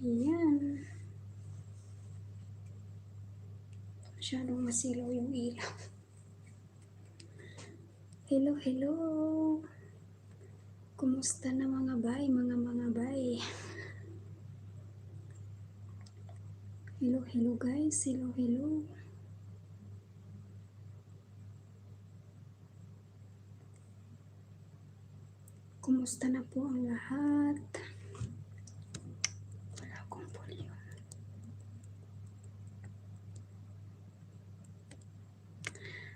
Ayan. Masyadong masilaw yung ilaw. Hello, hello. Kumusta na mga bay, mga bay? Hello, hello guys. Hello, hello. Kumusta na po ang lahat? Wala akong volume.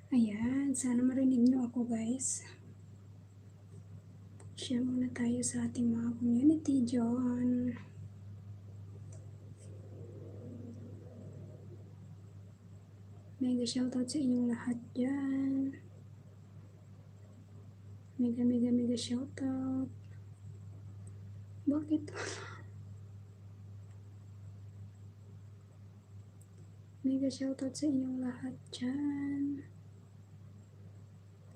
Ayan, sana marinig nyo ako guys. Share muna tayo sa ating mga community dyan. Mega shoutout sa inyong lahat dyan. Mega shoutout. Bakit? Mega shoutout sa inyong lahat dyan.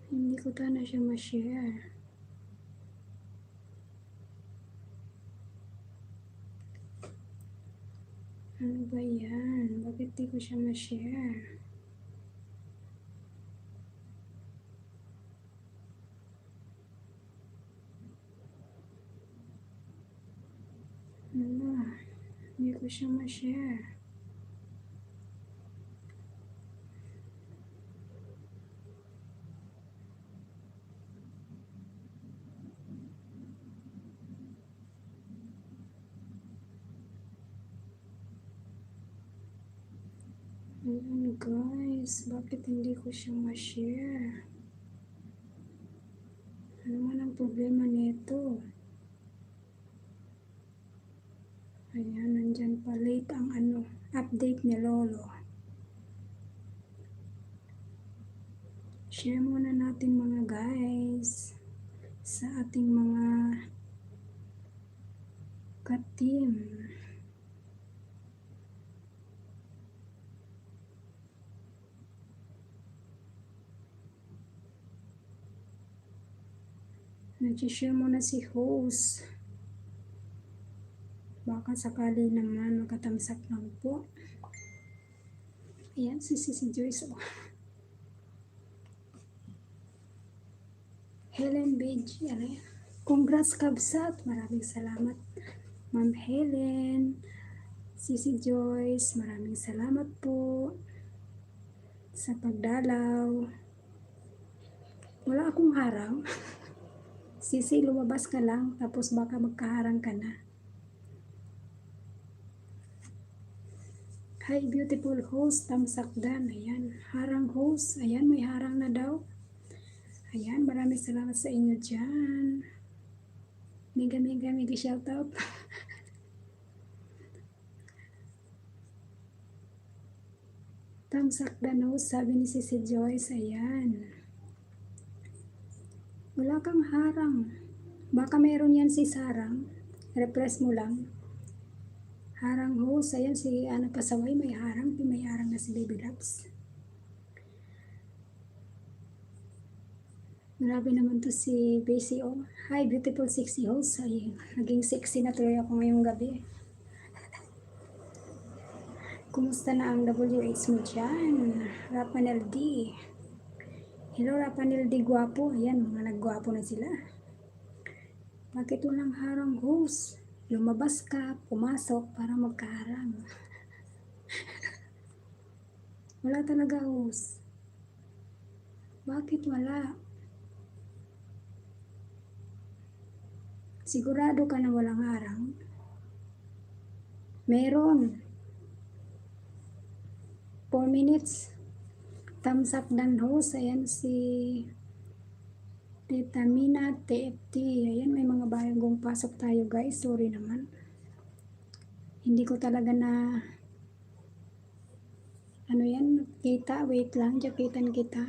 Hindi ko na siya ma-share. Ano ba yan? Bakit di ko siya ma-share? Hindi ko siya ma-share. Ayan guys, bakit hindi ko siya ma-share? Ano man ang problema nito? Ayan, nandyan pa late ang update ni Lolo. Share muna natin mga guys sa ating mga ka-team. Nag-share muna si host. Baka sakali naman makatamsak lang po. Ayan, si Joyce. Helen Beji, congrats Kabsat. Maraming salamat, Ma'am Helen. Sisi Joyce, maraming salamat po sa pagdalaw. Wala akong harang. Sisi, lumabas ka lang, tapos baka magkaharang ka na. Hi, beautiful host, tamsakdan. Ayan, harang host. Ayan, may harang na daw. Ayan, maraming salamat sa inyo dyan. Mega shoutout. Tamsakdan host, sabi ni Sisi Joyce. Ayan. Wala kang harang. Baka meron yan si Sarang. Repress mo lang. Harang host. Ayan si Ana Pasaway. May harang na si Baby Loves. Grabe naman to si Basie. Oh. Hi, beautiful sexy host. Ay, naging sexy na tuloy ako ngayong gabi. Kumusta na ang WH mo dyan? Rapanel D. Hello, Rapanel D. Guwapo. Ayan, mga naggwapo na sila. Bakit walang harang host? Lumabas ka, pumasok para magkaharang. Wala talaga host. Bakit wala? Sigurado ka na walang harang? Meron. 4 minutes. Thumbs up dan host. Ayan si Tita Mina TFT. Ayan, may mga bagong pasok tayo guys. Sorry naman. Hindi ko talaga na ano yan, kita. Wait lang, japitan kita.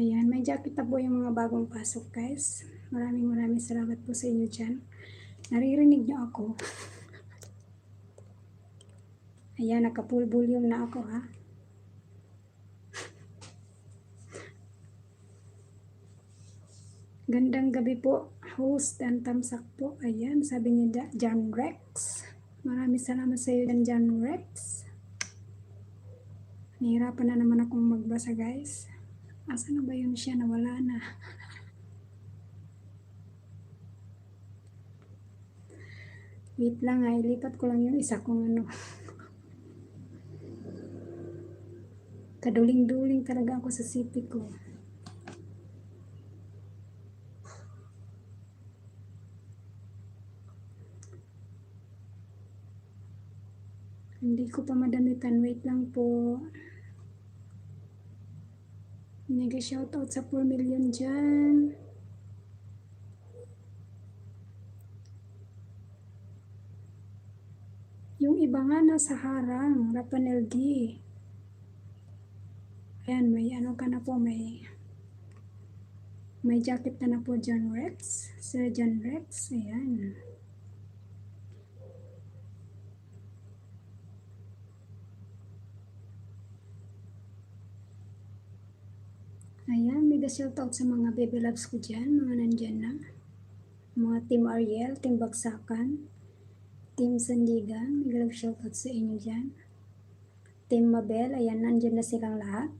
Ayan, may jacket na po yung mga bagong pasok guys. Maraming salamat po sa inyo dyan. Naririnig nyo ako. Ayan, naka-full volume na ako ha. Gandang gabi po, host and tamsak po. Ayan, sabi niya John Rex. Maraming salamat sa iyo dan John Rex. Nahirapan na naman akong magbasa guys. Asa na ba yun siya? Nawala na. Wait lang ha, ilipat ko lang yung isa kong ano. Kaduling-duling talaga ako sa sipi ko. Hindi ko pa madamitan. Wait lang po. Nag-shoutout sa 4 million dyan. Yung iba nga nasa harang. Rapanel D. Ayan, may ano ka na po. May jacket ka na po, John Rex. Sir John Rex. Ayan. Ayan, mega shoutout sa mga baby loves ko dyan, mga nandyan na. Mga Team Ariel, Team Bagsakan, Team Sandigan, mega love shoutout sa inyo dyan. Team Mabel, ayan, nandyan na silang lahat.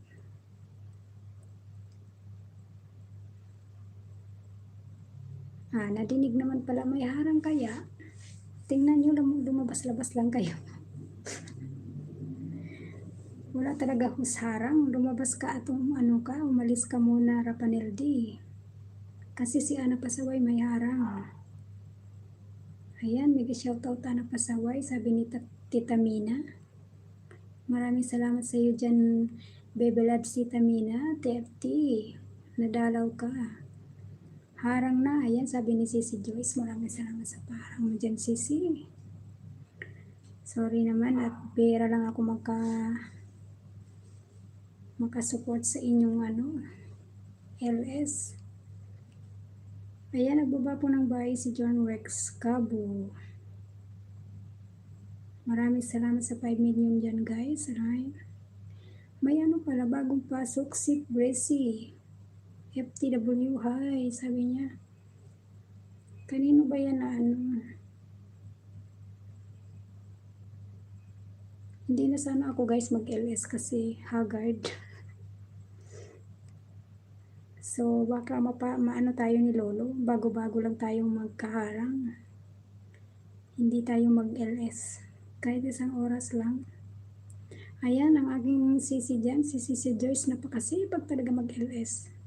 Nadinig naman pala, may harang kaya. Tingnan nyo, lumabas-labas lang kayo. Wala talaga husharang. Lumabas ka at umalis ka muna, Rapanel D. Kasi si Ana Pasaway may harang. Ayan, mega shoutout Ana Pasaway, sabi ni Tita Mina. Maraming salamat sa iyo dyan, Baby Loves Tita Mina, TFT. Nadalaw ka. Harang na, ayan, sabi ni Sisi Joyce. Maraming salamat sa parang mo dyan, Sisi. Sorry naman at pera lang ako makasupport sa inyong LS. Ayan, nagbaba po ng bahay si John Rex Cabo. Maraming salamat sa 5 million dyan guys. Right? May pala, bagong pasok si Bracy. FTW, hi, sabi niya. Kanino ba yan na Hindi na sana ako guys mag-LS kasi haggard. So, baka maano tayo ni Lolo. Bago-bago lang tayong magkaharang. Hindi tayo mag-LS. Kahit isang oras lang. Ayan, ang aking sisi dyan. Si Sisi Joyce, napakasipag talaga mag-LS.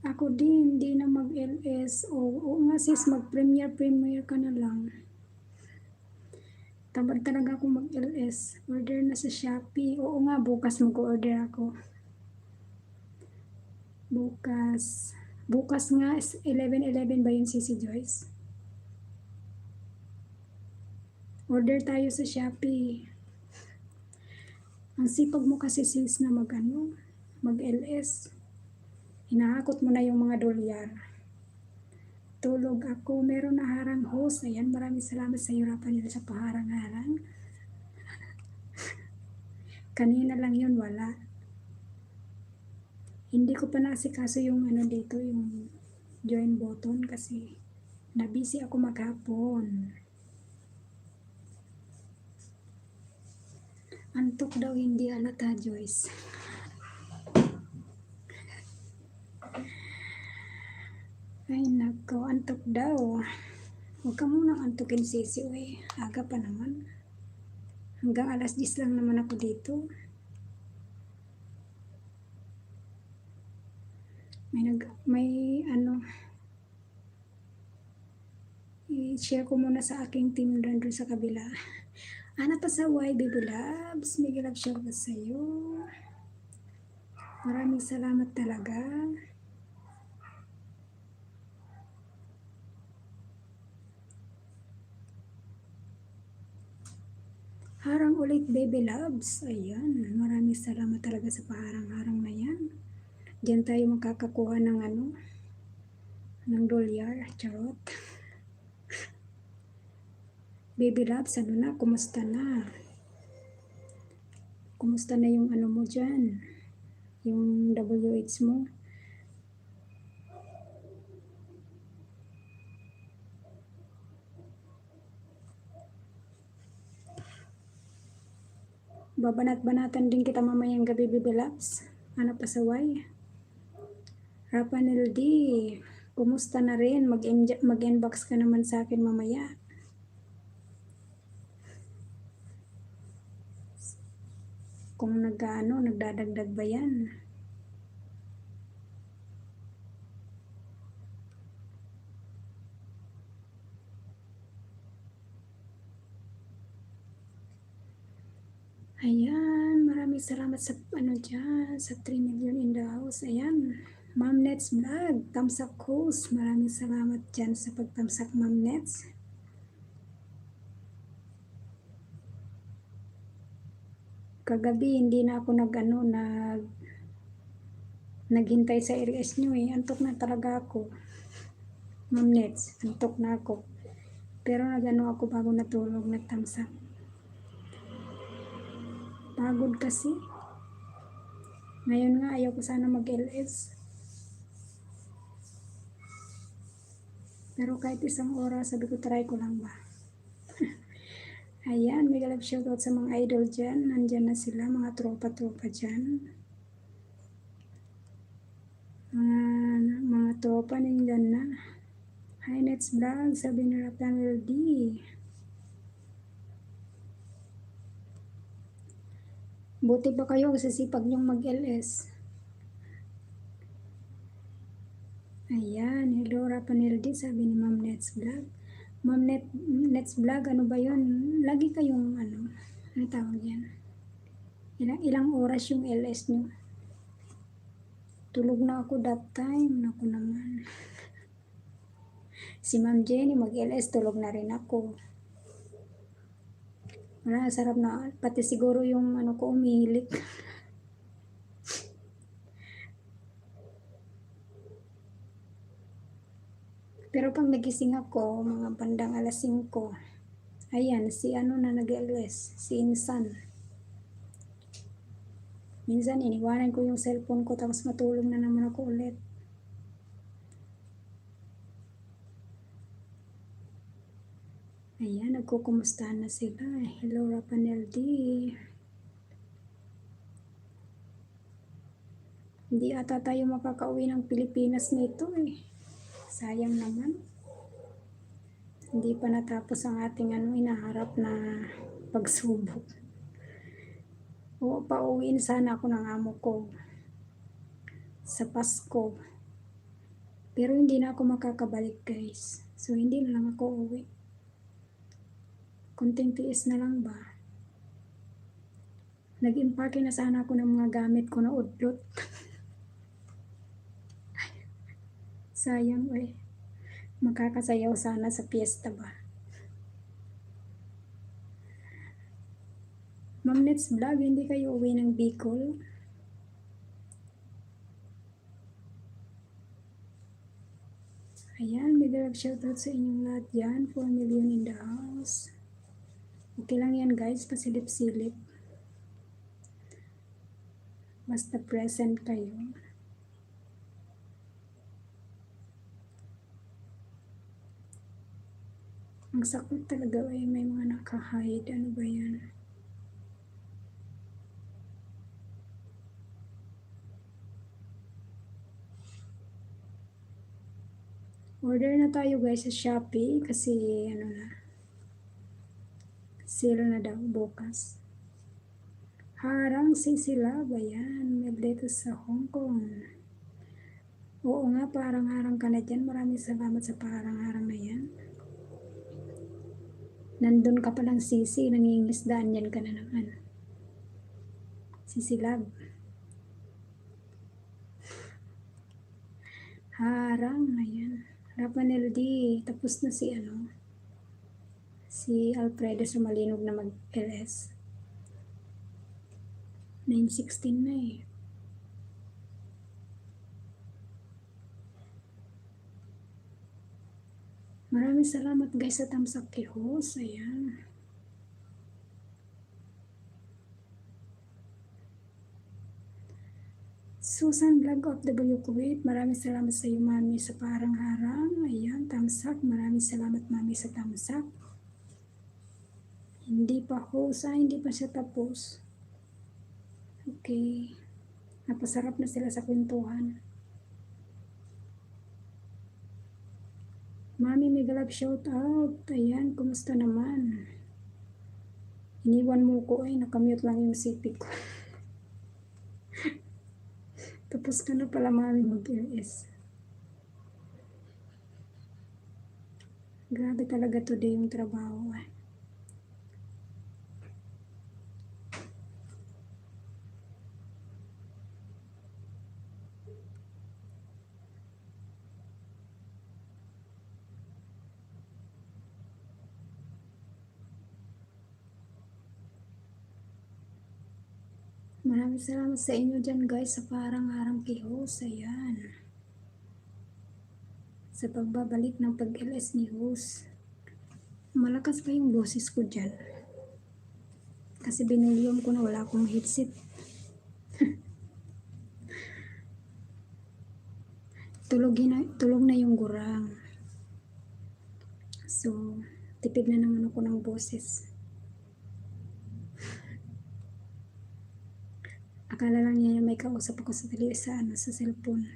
Ako din, hindi na mag-LS. Oo nga sis, mag-premiere ka na lang. Tamad talaga ako mag-LS. Order na sa Shopee. Oo nga, bukas mag-order ako. Bukas nga, 11/11 ba yun, Sisi Joyce? Order tayo sa Shopee. Ang sipag mo kasi sis na mag-LS. Hinahakot mo na yung mga dolyar. Tulog ako, meron na harang host. Ayan, maraming salamat sa iyo, Rapanel, sa paharang-harang. Kanina lang yun, wala. Hindi ko pa nasikaso yung dito, yung join button kasi nabisi ako maghapon. Antok daw, hindi halata, Joyce. Ay nako, antok daw. Huwag ka munang antukin, Sisi. Aga pa naman. Hanggang alas 10 lang naman ako dito. I-share ko muna sa aking team doon sa kabila. Ana Pasaway, Baby Loves, mega love shout out sa iyo. Maraming salamat talaga. Harang ulit, Baby Loves. Ayan, maraming salamat talaga sa paharang-harang na yan. Diyan tayo makakakuha ng ng dolyar. Charot. Baby loves, ano na, kumusta na? Kumusta na yung ano mo dyan? Yung WH mo? Babanat-banatan din kita mamayang gabi, baby loves. Ano pasaway? Rapanel D, kumusta na rin? Mag-inbox ka naman sa akin mamaya. Kung nagdadagdag ba yan? Ayan, maraming salamat sa ano dyan, sa 3 million in the house. Ayan, Ma'am Nets Vlog, thumbs up host. Maraming salamat dyan sa pag-thumbs Ma'am Nets. Kagabi, hindi na ako naghintay sa RS nyo eh. Antok na talaga ako. Ma'am Nets, antok na ako. Pero ako bago natulog, nag-thumbs up. Pagod kasi. Ngayon nga, ayaw ko sana mag-LS. Pero kahit isang oras, sabi ko, try ko lang ba. Ayan, mega love shoutout sa mga idol dyan. Nandyan na sila, mga tropa-tropa dyan. Mga tropa nandyan na. Hi, Nets Vlog, sabi ni Rapanel D. Buti ba kayo sa sipag nyong mag-LS? Ayan, hello Rapanel D, sabi ni Ma'am Nets Vlog. Ma'am Nets Vlog, ano ba yun? Lagi kayong ano tawag yan? Ilang oras yung LS nyo? Tulog na ako that time. Naku naman. Si Ma'am Jenny mag-LS, tulog na rin ako. Wala, sarap na. Pati siguro yung ano ko umihilik. Pero pag nagising ako, mga bandang alas 5, ayan, si ano na nag-LS, si Insan. Minsan iniwanan ko yung cellphone ko tapos matulog na naman ako ulit. Ayan, nagkukumustahan na sila. Hello, Rapanel D. Hindi ata tayo makakauwi ng Pilipinas nito eh. Sayang naman. Hindi pa natapos ang ating inaharap na pagsubok. Oo, pauwiin sana ako ng amo ko sa Pasko. Pero hindi na ako makakabalik guys. So hindi na lang ako uwi. Kunting tiis na lang ba? Nag-impake na sana ako ng mga gamit ko na udlot. Sayang eh. Makakasayaw sana sa piyesta ba? Ma'am Nets Vlog, hindi kayo uwi ng Bicol? Ayan, big love shoutout sa inyong lahat dyan. 4 million in the house. Okay lang yan guys, pasilip-silip. Basta present kayo. Ang sakit talaga eh, may mga naka-hide. Ano ba yan? Order na tayo guys sa Shopee kasi sale na daw bukas. Harang sisila ba yan? Medleto sa Hong Kong. Oo nga, parang-harang ka na dyan. Maraming salamat sa parang-harang na yan. Nandun ka palang sisi, nangingisdaan yan ka na naman. Sisilab. Harang, ayan. Rapanel D, tapos na si Alfredo sa malinog na mag-LS. 9:16 na eh. Maraming salamat guys sa thumbs up kay host. Ayan. Susan Vlog of W Kuwait, maraming salamat sa iyo mami sa parang-harang. Ayan, thumbs up. Maraming salamat mami sa thumbs up. Hindi pa host, hindi pa siya tapos. Okay. Napasarap na sila sa kwentuhan. Mami, mega love shout out. Ayan, kumusta naman? Iniwan mo ko ay nakamute lang yung CP ko. Tapos ka na pala mami mag-LS. Grabe talaga today yung trabaho. Maraming salamat sa inyo dyan guys sa parang-harang kay host. Ayan. Sa pagbabalik ng pag-LS ni host. Malakas pa yung boses ko dyan. Kasi binulyom ko na wala akong headset. Tulog na yung gurang. So, tipid na naman ako ng boses. Akala lang niya may kausap ako sa sa cellphone.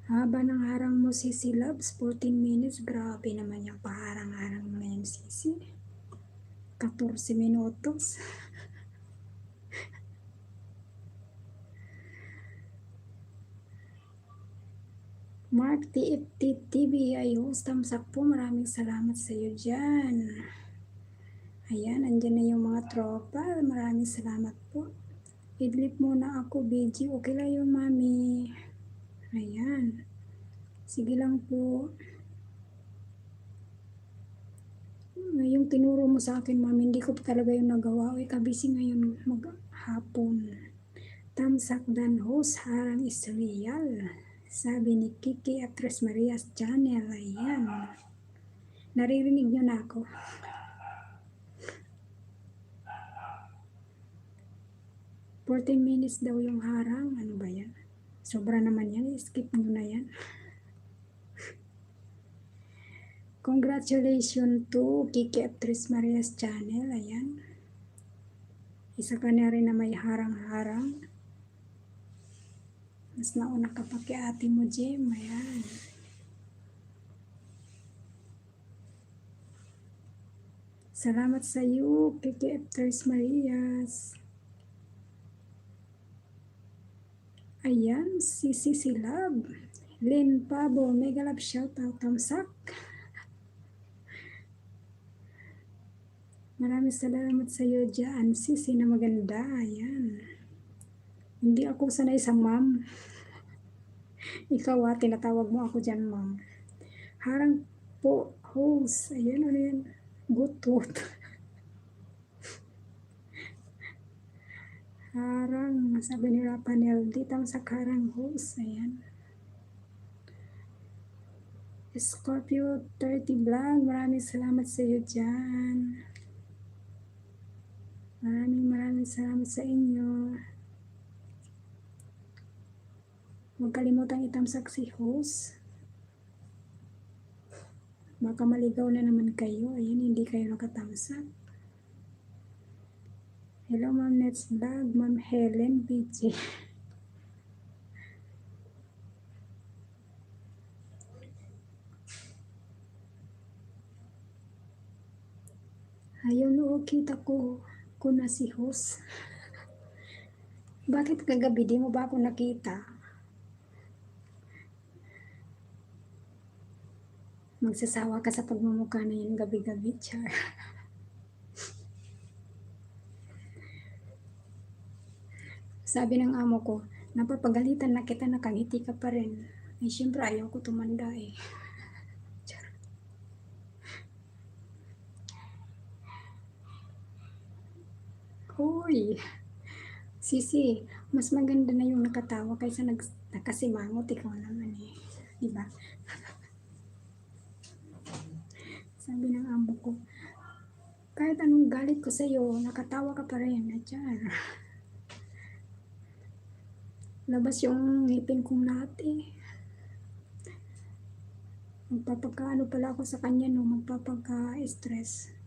Haba ng harang mo Sisi Loves, 14 minutes. Grabe naman yung paharang-harang mo na yung Sisi. 14 minutos. Mark TFT TV, ayos, thumbs up po. Maraming salamat sa iyo dyan. Ayan, andyan na yung mga tropa. Maraming salamat po. Idlip muna ako, BG. Okay lang yun, mami. Ayan. Sige lang po. Yung tinuro mo sa akin, mami, hindi ko talaga yung nagawa. Uy, kabisi ngayon maghapon. Thumbs up dan host, harang is real. Sabi ni Kiki at Tres Marias channel. Ayan. Naririnig nyo na ako. "14 minutes daw yung harang." Ano ba yan? Sobra naman yan. Skip nyo na yan. Congratulations to Kiki at Tres Marias channel. Ayan. Isa ka na rin na may harang-harang. Mas nauna ka pa kay ate mo, Jem. Ayan. Salamat sa iyo, Kiki at Tres Marias. Ayan, si Love. Lynn Pabo, mega love shout out, thumbs up. Maraming salamat sa iyo dyan, Sisi na maganda. Ayan. Hindi ako sanay sa ma'am. Ikaw tinatawag mo ako dyan, ma'am. Harang po, host. Ayan, ano yan? Gutot. Harang, sabi ni Rapanel, ditang sa karang host. Ayan. Scorpio 30 Vlog, maraming salamat sa iyo dyan. Maraming salamat sa inyo. Huwag kalimutang itamsak si host. Baka maligaw na naman kayo. Ayan, hindi kayo nakatamsak. Hello, Ma'am Nets Vlog, Ma'am Helen BJ. Ayun, kita ko na si host. Bakit kagabi di mo ba ako nakita? Magsasawa ka sa pagmumukha na yun gabi-gabi, char. Sabi ng amo ko, napapagalitan na kita, nakangiti ka pa rin. Ay, syempre ayaw ko tumanda eh. Hoy, Sisi, mas maganda na yung nakatawa kaysa nakasimangot, ikaw naman eh. Diba? Sabi ng amo ko, kahit anong galit ko sa'yo, nakatawa ka pa rin. Atyan. Labas yung ngipin kong lahat eh. Magpapagkaano pala ako sa kanya no, magpapagka-stress.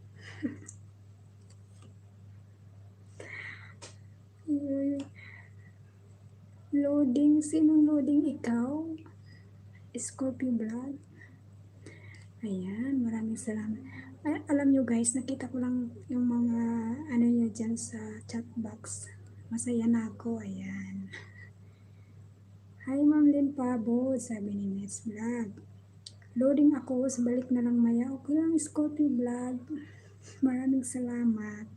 Loading, sinong loading? Ikaw? Scorpio Vlog? Ayan, maraming salamat. Ay, alam nyo guys, nakita ko lang yung mga ano nyo dyan sa chat box. Masaya na ako, ayan. Hi Ma'am Lynn Pabo, sabi ni Nets Vlog. Loading ako, sa balik na lang maya. Okay lang, Scorpio Vlog. Maraming salamat.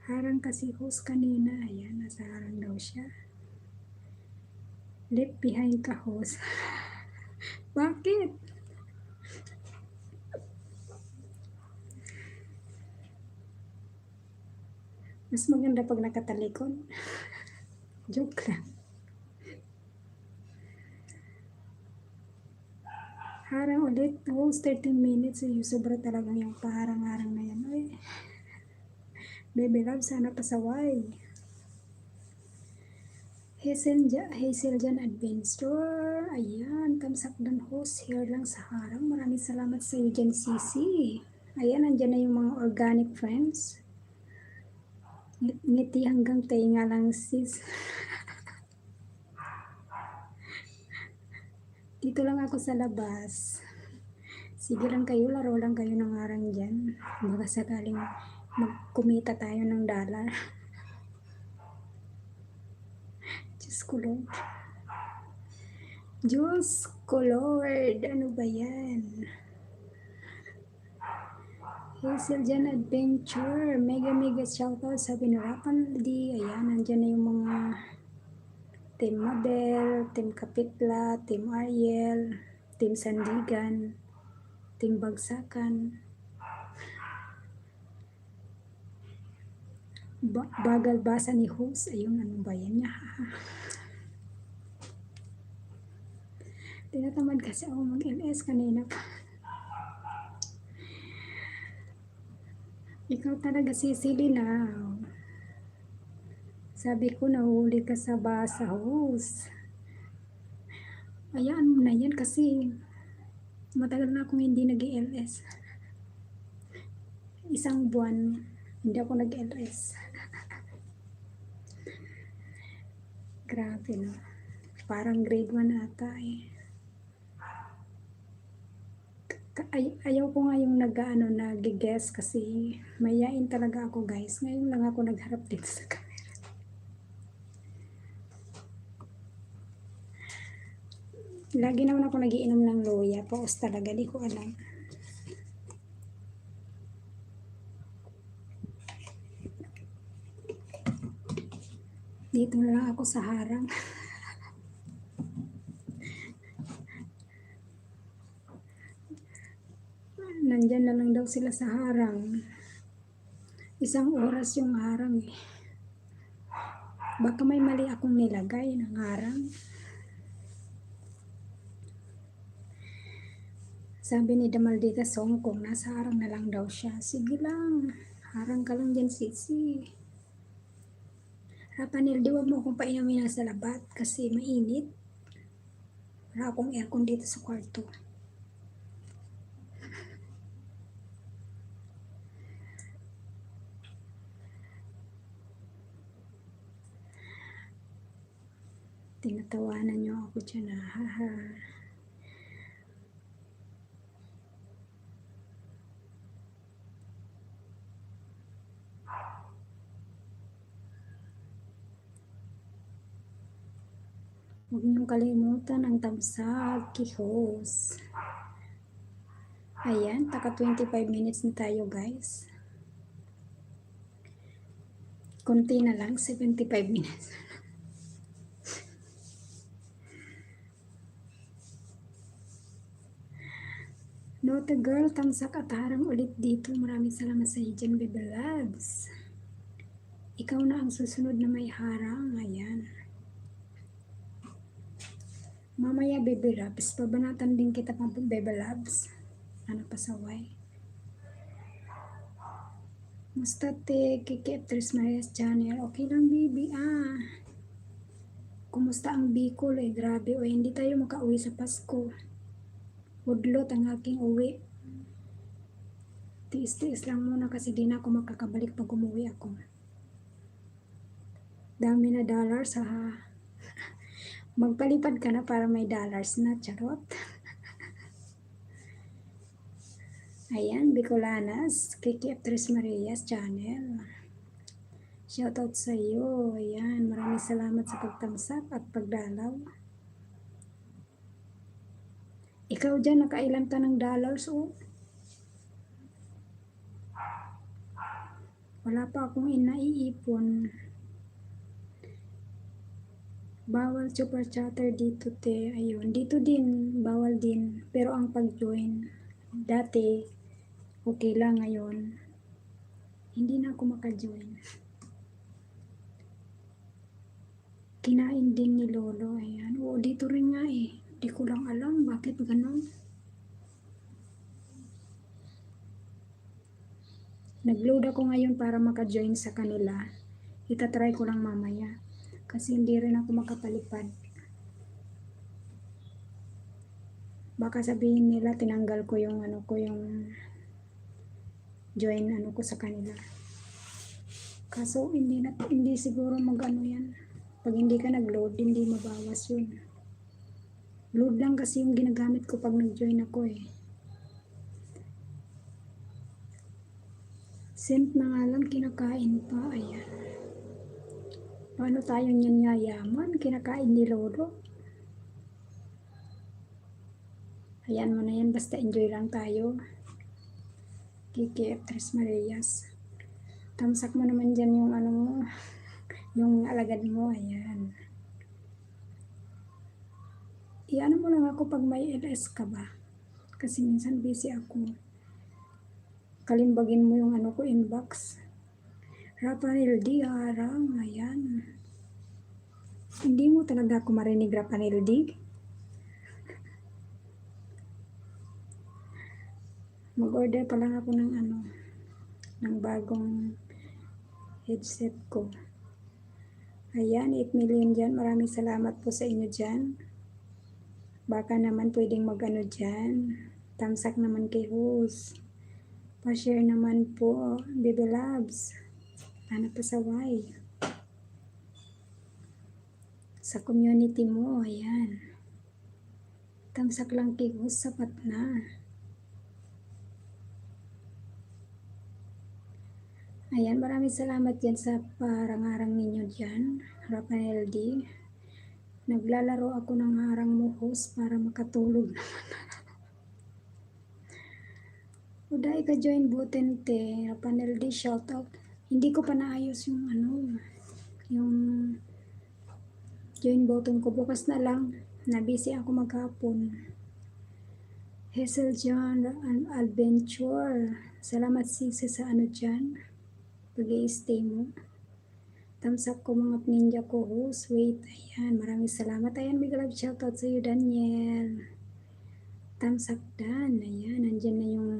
Harang kasi host kanina. Ayan, nasa harang daw siya. Left behind ka host. Bakit? Mas maganda pag nakatalikod. Joke lang. Harang ulit. Host 13 minutes. Sobra talagang yung paharang-harang na yan. Ay. Baby love, sana pasaway. Hazel Jan Adventure. Ayan, thumbs up dan host. Here lang sa harang. Maraming salamat sa iyo dyan, Sisi. Ayan, nandyan na yung mga organic friends. Ngiti hanggang tainga lang, sis. Dito lang ako sa labas. Sige lang kayo, laro lang kayo ng harang dyan. Baka sakaling magkumita tayo ng dollar. Diyos ko Lord. Diyos ko Lord. Ano ba yan? Hazel Jan Adventure. Mega shoutout sa Pinarapan Ladi. Ayan, nandyan na yung mga Team Mabel, Team Kapitla, Team Ariel, Team Sandigan, Team Bagsakan. Bagal basa ni host. Ayun, ano ba yan niya? Tinatamad kasi ako mag-LS kanina pa. Ikaw talaga sisili na. Sabi ko, nahuli ka sa basa, host. Ayaan mo na yan kasi matagal na akong hindi nag-LS. Isang buwan, hindi ako nag-LS. Grabe no. Parang grade 1 ata eh. Ayaw ko nga yung nag-guess kasi mayain talaga ako guys. Ngayon lang ako nagharap dito sa camera. Lagi naman ako nagiinom ng loya. Paus talaga, di ko alam. Dito na lang ako sa harang. Nandyan na lang daw sila sa harang. Isang oras yung harang eh. Baka may mali akong nilagay ng harang. Sabi ni Damaldita Songkong, nasa harang na lang daw siya. Sige lang, harang ka lang dyan, Sisi. Rapanel, di wag mo akong painumin sa labat kasi mainit. Wala akong aircon dito sa kwarto. Tinatawanan niyo ako dyan, haha. Huwag niyong kalimutan ang tamsag, kihos. Ayan, taka 25 minutes na tayo guys. Konti na lang, 75 minutes. Note girl, tamsak at harang ulit dito. Maraming salamat sa dyan, Baby Loves. Ikaw na ang susunod na may harang. Ayan. Mamaya, Baby Loves, pabanatan din kita pang Baby Loves. Ano pasaway? Musta te, Kiki Actress Maria's channel. Okay lang, baby. Kumusta ang Bicol? Grabe. O, hindi tayo makauwi sa Pasko. Udlot ang aking uwi. Tiis-tiis lang muna kasi di na ako makakabalik pag umuwi ako. Dami na dollars, ha. Magpalipad ka na para may dollars na, charot. Ayan, Bicolanas, Kiki Actress Maria's channel. Shoutout sa iyo. Ayan, maraming salamat sa pagtamsak at pagdalaw. Ikaw dyan, nakailan ka ng dollars, oh? Wala pa akong inaiipon. Bawal super chatter dito, te. Ayun, dito din, bawal din. Pero ang pag-join, dati, okay lang ngayon. Hindi na ako maka-join. Kinain din ni Lolo, ayan. Oo, dito rin nga eh. Di ko lang alam bakit ganun. Nag-load ako ngayon para maka-join sa kanila. Itatry ko lang mamaya. Kasi hindi rin ako makapalipad. Baka sabihin nila tinanggal ko yung yung join ko sa kanila. Kaso hindi siguro mag-ano yan. Pag hindi ka nag-load, hindi mabawas yun. Load lang kasi yung ginagamit ko pag nag-join ako eh. Sent na nga lang, kinakain pa. Ayan. Paano tayo niyan yayaman? Kinakain ni Lolo. Ayan mo na yan, basta enjoy lang tayo. Kiki Actress Maria's. Tamsak mo naman dyan yung mo, yung alagad mo. Ayan. I-ano mo lang ako pag may LS ka ba? Kasi minsan busy ako. Kalimbagin mo yung ko inbox. Rapanel D, harang. Ayan. Hindi mo talaga ako marinig, Rapanel D. Mag-order pa lang ako ng ng bagong headset ko. Ayan, 8 million dyan. Maraming salamat po sa inyo dyan. Baka naman pwedeng mag-ano dyan. Tamsak naman kay host. Pa-share naman po, Baby Loves. Ano pasaway? Sa community mo, ayan. Tamsak lang kay host, sapat na. Ayan, maraming salamat yan sa parang-harang ninyo dyan, Rafael D. Naglalaro ako ng harang mo, host, para makatulog naman. Uday ka join button, te. Rafael D, shoutout. Hindi ko pa naayos yung yung join button ko. Bukas na lang. Nabisi ako maghapon. Hazel John Adventure. Salamat sisi sa dyan. Pag-i-stay mo. Tamsak ko mga ninja ko host. Wait, ayan. Maraming salamat. Ayan, big love shoutout sa iyo, Daniel. Tamsak Dan. Ayan, nandyan na yung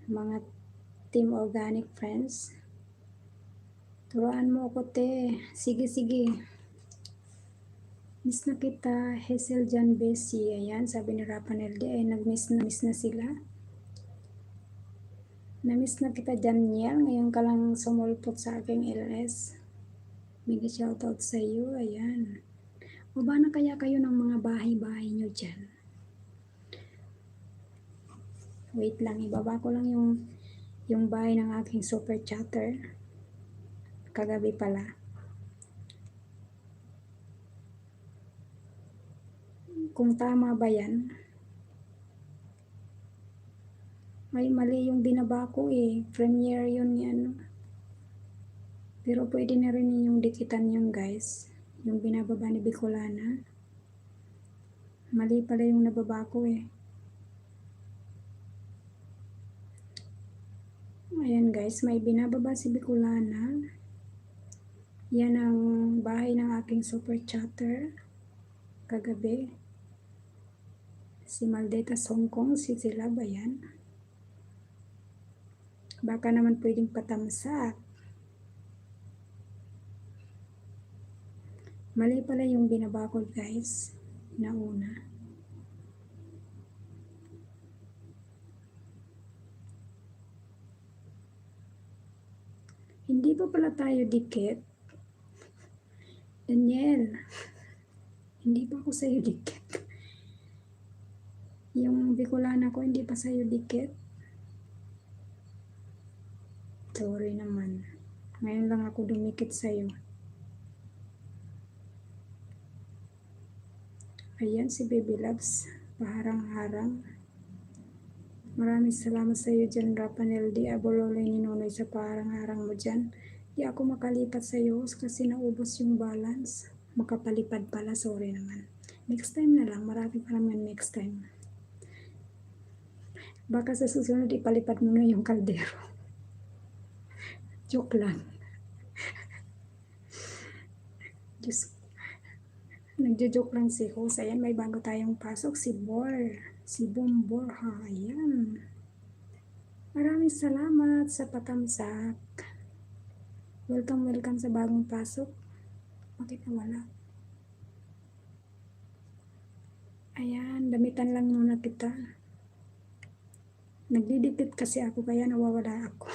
mga Team Organic Friends. Turuan mo ako, te. Sige, sige. Miss na kita, Hazel John Bessie. Ayan, sabi ni Rapanel D. Ay, nag-miss na sila. Na-miss na kita, Daniel. Ngayon ka lang sumulpot sa aking LS. Mega shoutout sa iyo. Ayan. Baba na kaya kayo ng mga bahay-bahay nyo dyan. Wait lang. Ibaba ko lang yung bahay ng aking super chatter. Kagabi pala. Kung tama ba yan? Ay, mali yung binaba ko eh. Premiere yun yan. Pero pwede na rin yung dikitan yung guys. Yung binababa ni Bicolana. Mali pala yung nababa ko eh. Ayan guys, may binababa si Bicolana. Yan ang bahay ng aking super chatter. Kagabi. Si Maldetas Hong Kong, si Silab, ayan. Baka naman pwedeng patamsak. Mali pala yung binaba ko guys. Nauna. Hindi pa pala tayo dikit. Daniel, hindi pa ako sa'yo dikit. Yung Bicolana ko hindi pa sa'yo dikit. Sorry naman. Ngayon lang ako dumikit sa'yo. Ayan si Baby Loves. Paharang-harang. Maraming salamat sa iyo dyan, Rapanel D. Abololoy ni Nonoy sa paharang-harang mo dyan. Di ako makalipat sa iyo kasi naubos yung balance. Makapalipad pala, sorry naman. Next time na lang, marami pa naman next time. Baka sa susunod ipalipad mo na yung kaldero. Joke lang. Diyos, nagjo-joke lang si host. Ayan, may bago tayong pasok. Si Bombor ha. Ayan. Maraming salamat sa patamsak. Welcome sa bagong pasok. Bakit nawala? Ayan, damitan lang muna kita. Nagdidikit kasi ako kaya nawawala ako.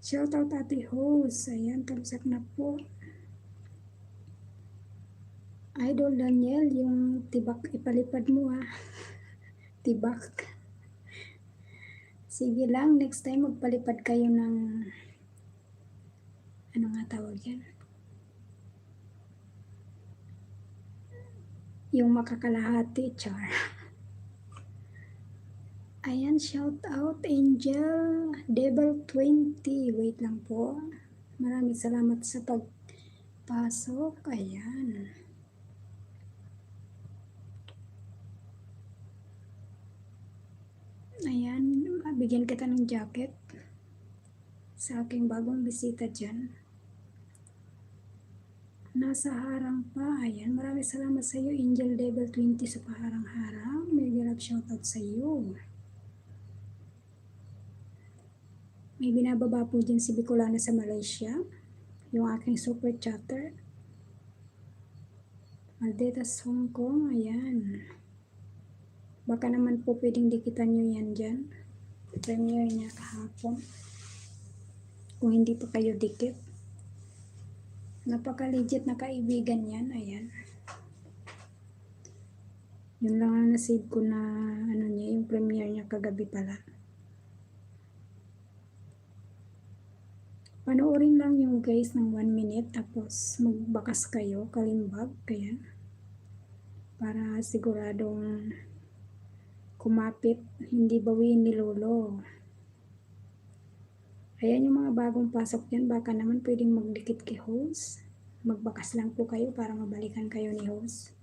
Shoutout ate host. Ayan, tamsak na po. Idol Daniel, yung tibak ipalipad mo ha. Tibak. Sige lang, next time magpalipad kayo ng ano nga tawag yan? Yung makakalahati, char. Ayan, shout out Angel Devil 20. Wait lang po. Maraming salamat sa pagpasok. Ayan. Ayan, bigyan kita ng jacket sa aking bagong bisita dyan. Nasa harang pa. Ayan, maraming salamat sa iyo, Angel Devil 20 sa paharang-harang. May love shoutout sa iyo. May binababa po dyan si Bicolana sa Malaysia. Yung aking super chatter. Maldetas Hong Kong. Ayan. Baka naman po pwedeng dikitan nyo yan dyan. Premiere niya kahapon. Kung hindi pa kayo dikit. Napaka-legit na kaibigan yan. Ayan. Yun lang ang nasave ko na ano niya, yung premiere niya kagabi pala. Panoorin lang yung guys ng 1 minute tapos magbakas kayo, kalimbag, kaya para siguradong kumapit, hindi bawiin ni Lolo. Ayan yung mga bagong pasok dyan, baka naman pwedeng magdikit kay host. Magbakas lang po kayo para mabalikan kayo ni host.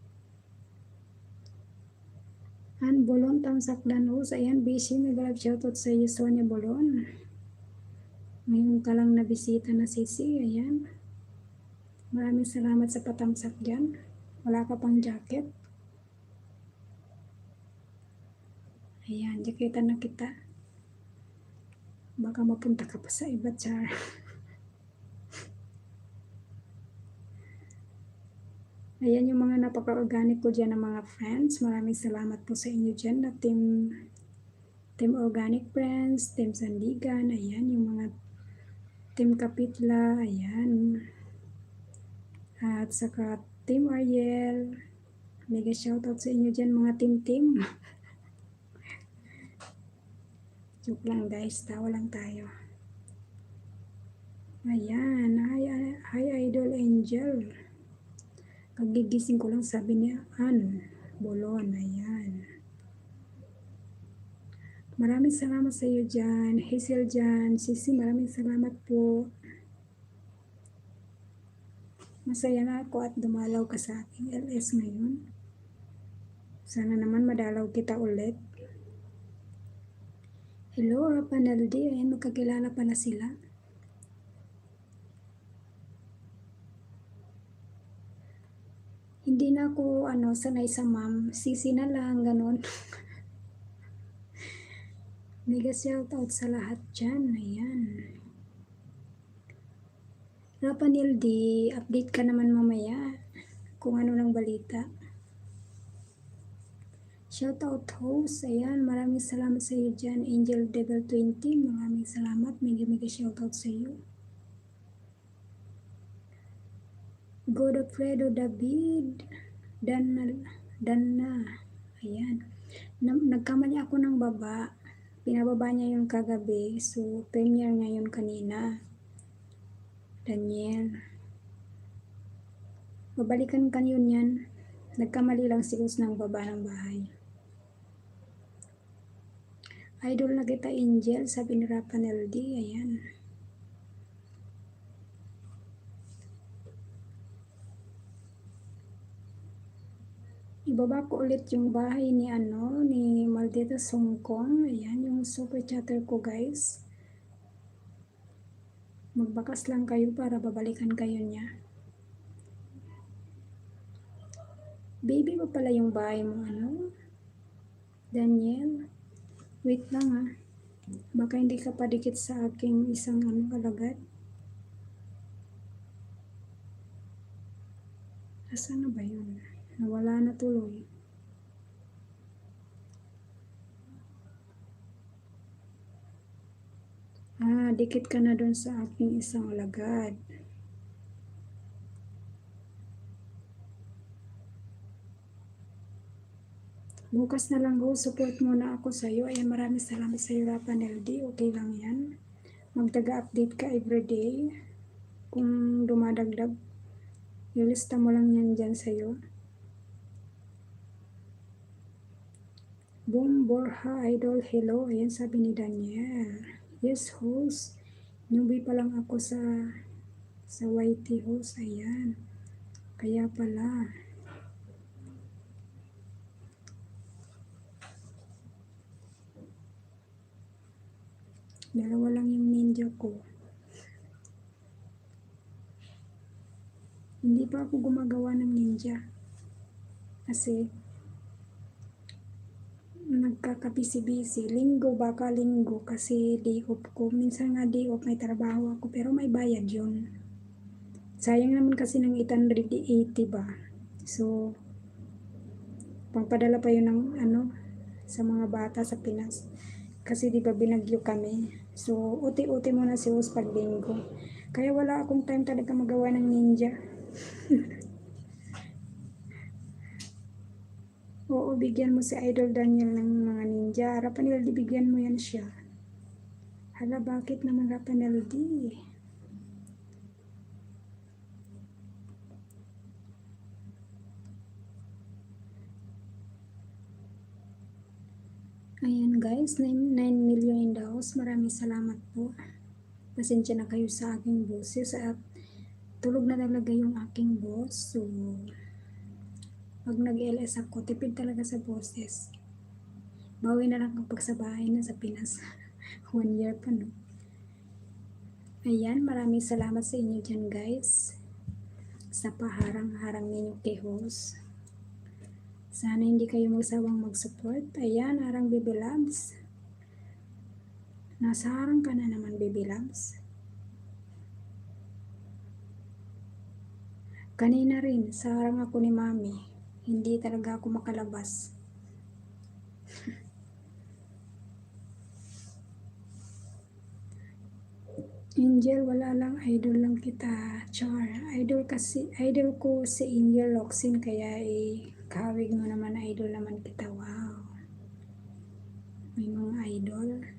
An Bolon, tamsak dan host. Ayan, busy, may live shoutout sa iyo, Sonia Bolon. Ngayon ka lang na bisita na Sisi, ayan. Maraming salamat sa patamsak dyan. Wala ka pang jacket. Ayan, jaketan na kita. Baka mapunta ka pa sa iba, char. Ayan yung mga napaka-organic ko dyan ng mga friends. Maraming salamat po sa inyo dyan na Team Organic Friends, Team Sandigan, ayan yung mga Team Kapitla, ayan. At saka Team Ariel. Mega shoutout sa inyo dyan mga team. Joke lang guys, tawa lang tayo. Ayan, hi Idol Angel. Kagigising ko lang sabi niya, Bolon, ayan. Maraming salamat sa iyo dyan, Hazel dyan, Sisi, maraming salamat po. Masaya na ako at dumalaw ka sa aking LS ngayon. Sana naman madalaw kita ulit. Hello, Rapanaldi. Ayan, magkakilala pala sila. Hindi na ako sanay sa ma'am. Sisi na lang, ganun. Mega shoutout sa lahat dyan. Ayan. Rapanildi, update ka naman mamaya kung ano ng balita. Shoutout host. Ayan, maraming salamat sa iyo dyan. Angel Devil 20, maraming salamat. Mega shoutout sa iyo. Godofredo David. Danna. Ayan. Nagkamali ako ng baba. Pinababa niya yung kagabi. So, premiere niya yun kanina. Daniel. Babalikan ka yun yan. Nagkamali lang si Us ng baba ng bahay. Idol na kita, Angel. Sabi ni Rapanel D. Ayan. Ibaba ko ulit yung bahay ni Maldita Songkong. Ayan, yung super chatter ko, guys. Magbakas lang kayo para babalikan kayo niya. Baby mo pala yung bahay mo, Daniel. Wait lang, Baka hindi ka padikit sa aking isang kalagad. Asan na ba yun? Nawala na tuloy. Dikit ka na doon sa aking isang alagad. Bukas na lang support muna ako sa iyo. Ay, maraming salamat sa iyo, Rapanel D. Okay lang yan. Magtaga-update ka everyday. Kung dumadagdag, ilista mo lang yan dyan sa iyo. Boom Borja Idol, hello. Ayan, sabi ni Daniel. Yes, host. Newbie pa lang ako sa YT host. Ayan. Kaya pala. Dalawa lang yung ninja ko. Hindi pa ako gumagawa ng ninja. Kasi nagkakabisi-bisi. Linggo, baka linggo. Kasi day off ko. Minsan nga day off, may trabaho ako. Pero may bayad yun. Sayang naman kasi ng 880 ba. So, pangpadala pa yun ng sa mga bata sa Pinas. Kasi di ba binagyo kami. So, uti-uti muna si Us pag linggo. Kaya wala akong time talaga magawa ng ninja. Oo, bigyan mo si Idol Daniel ng mga ninja. Rapanel D, bigyan mo yan siya. Hala, bakit naman Rapanel D? Ayan guys, 9 million in the house. Maraming salamat po. Pasensya na kayo sa aking boses at tulog na talaga yung aking boss. So, pag nag-LS ako, tipid talaga sa boses. Bawi na lang kapag sa bahay na sa Pinas. 1 year pa, no? Ayan, maraming salamat sa inyo dyan, guys. Sa paharang-harang ninyo kay host. Sana hindi kayo magsawang mag-support. Ayan, harang Baby Labs. Nasa harang ka na naman, Baby Labs. Kanina rin, sa harang ako ni Mami. Hindi talaga ako makalabas. Angel, wala lang. Idol lang kita. Char. Idol ko si Angel Locsin. Kaya kahawig mo naman, idol naman kita. Wow. May mga idol.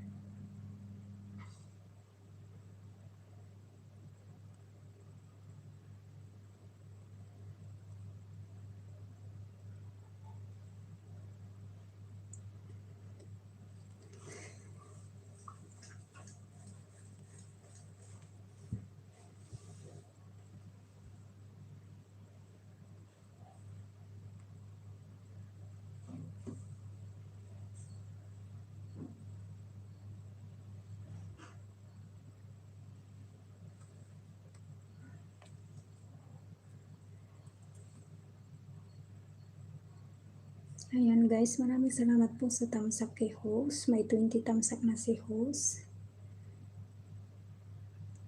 Ayan guys, maraming salamat po sa thumbs up kay host. May 20 thumbs up na si host.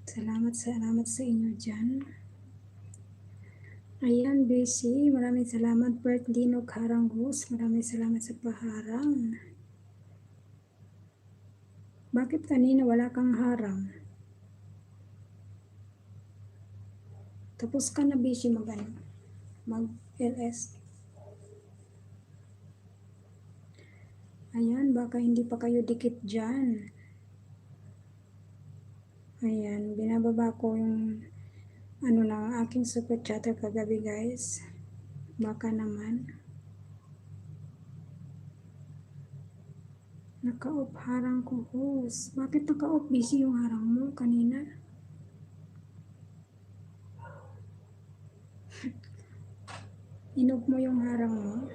Salamat sa inyo dyan. Ayan, busy. Maraming salamat. Bert Dino Harang host. Maraming salamat sa paharang. Bakit kanina wala kang harang? Tapos ka na busy mag-LS. Ayan, baka hindi pa kayo dikit dyan. Ayan, binababa ko yung aking super chatter kagabi guys. Baka naman. Naka-off harang ko host. Bakit naka-off? Busy yung harang mo kanina. Inoff mo yung harang mo.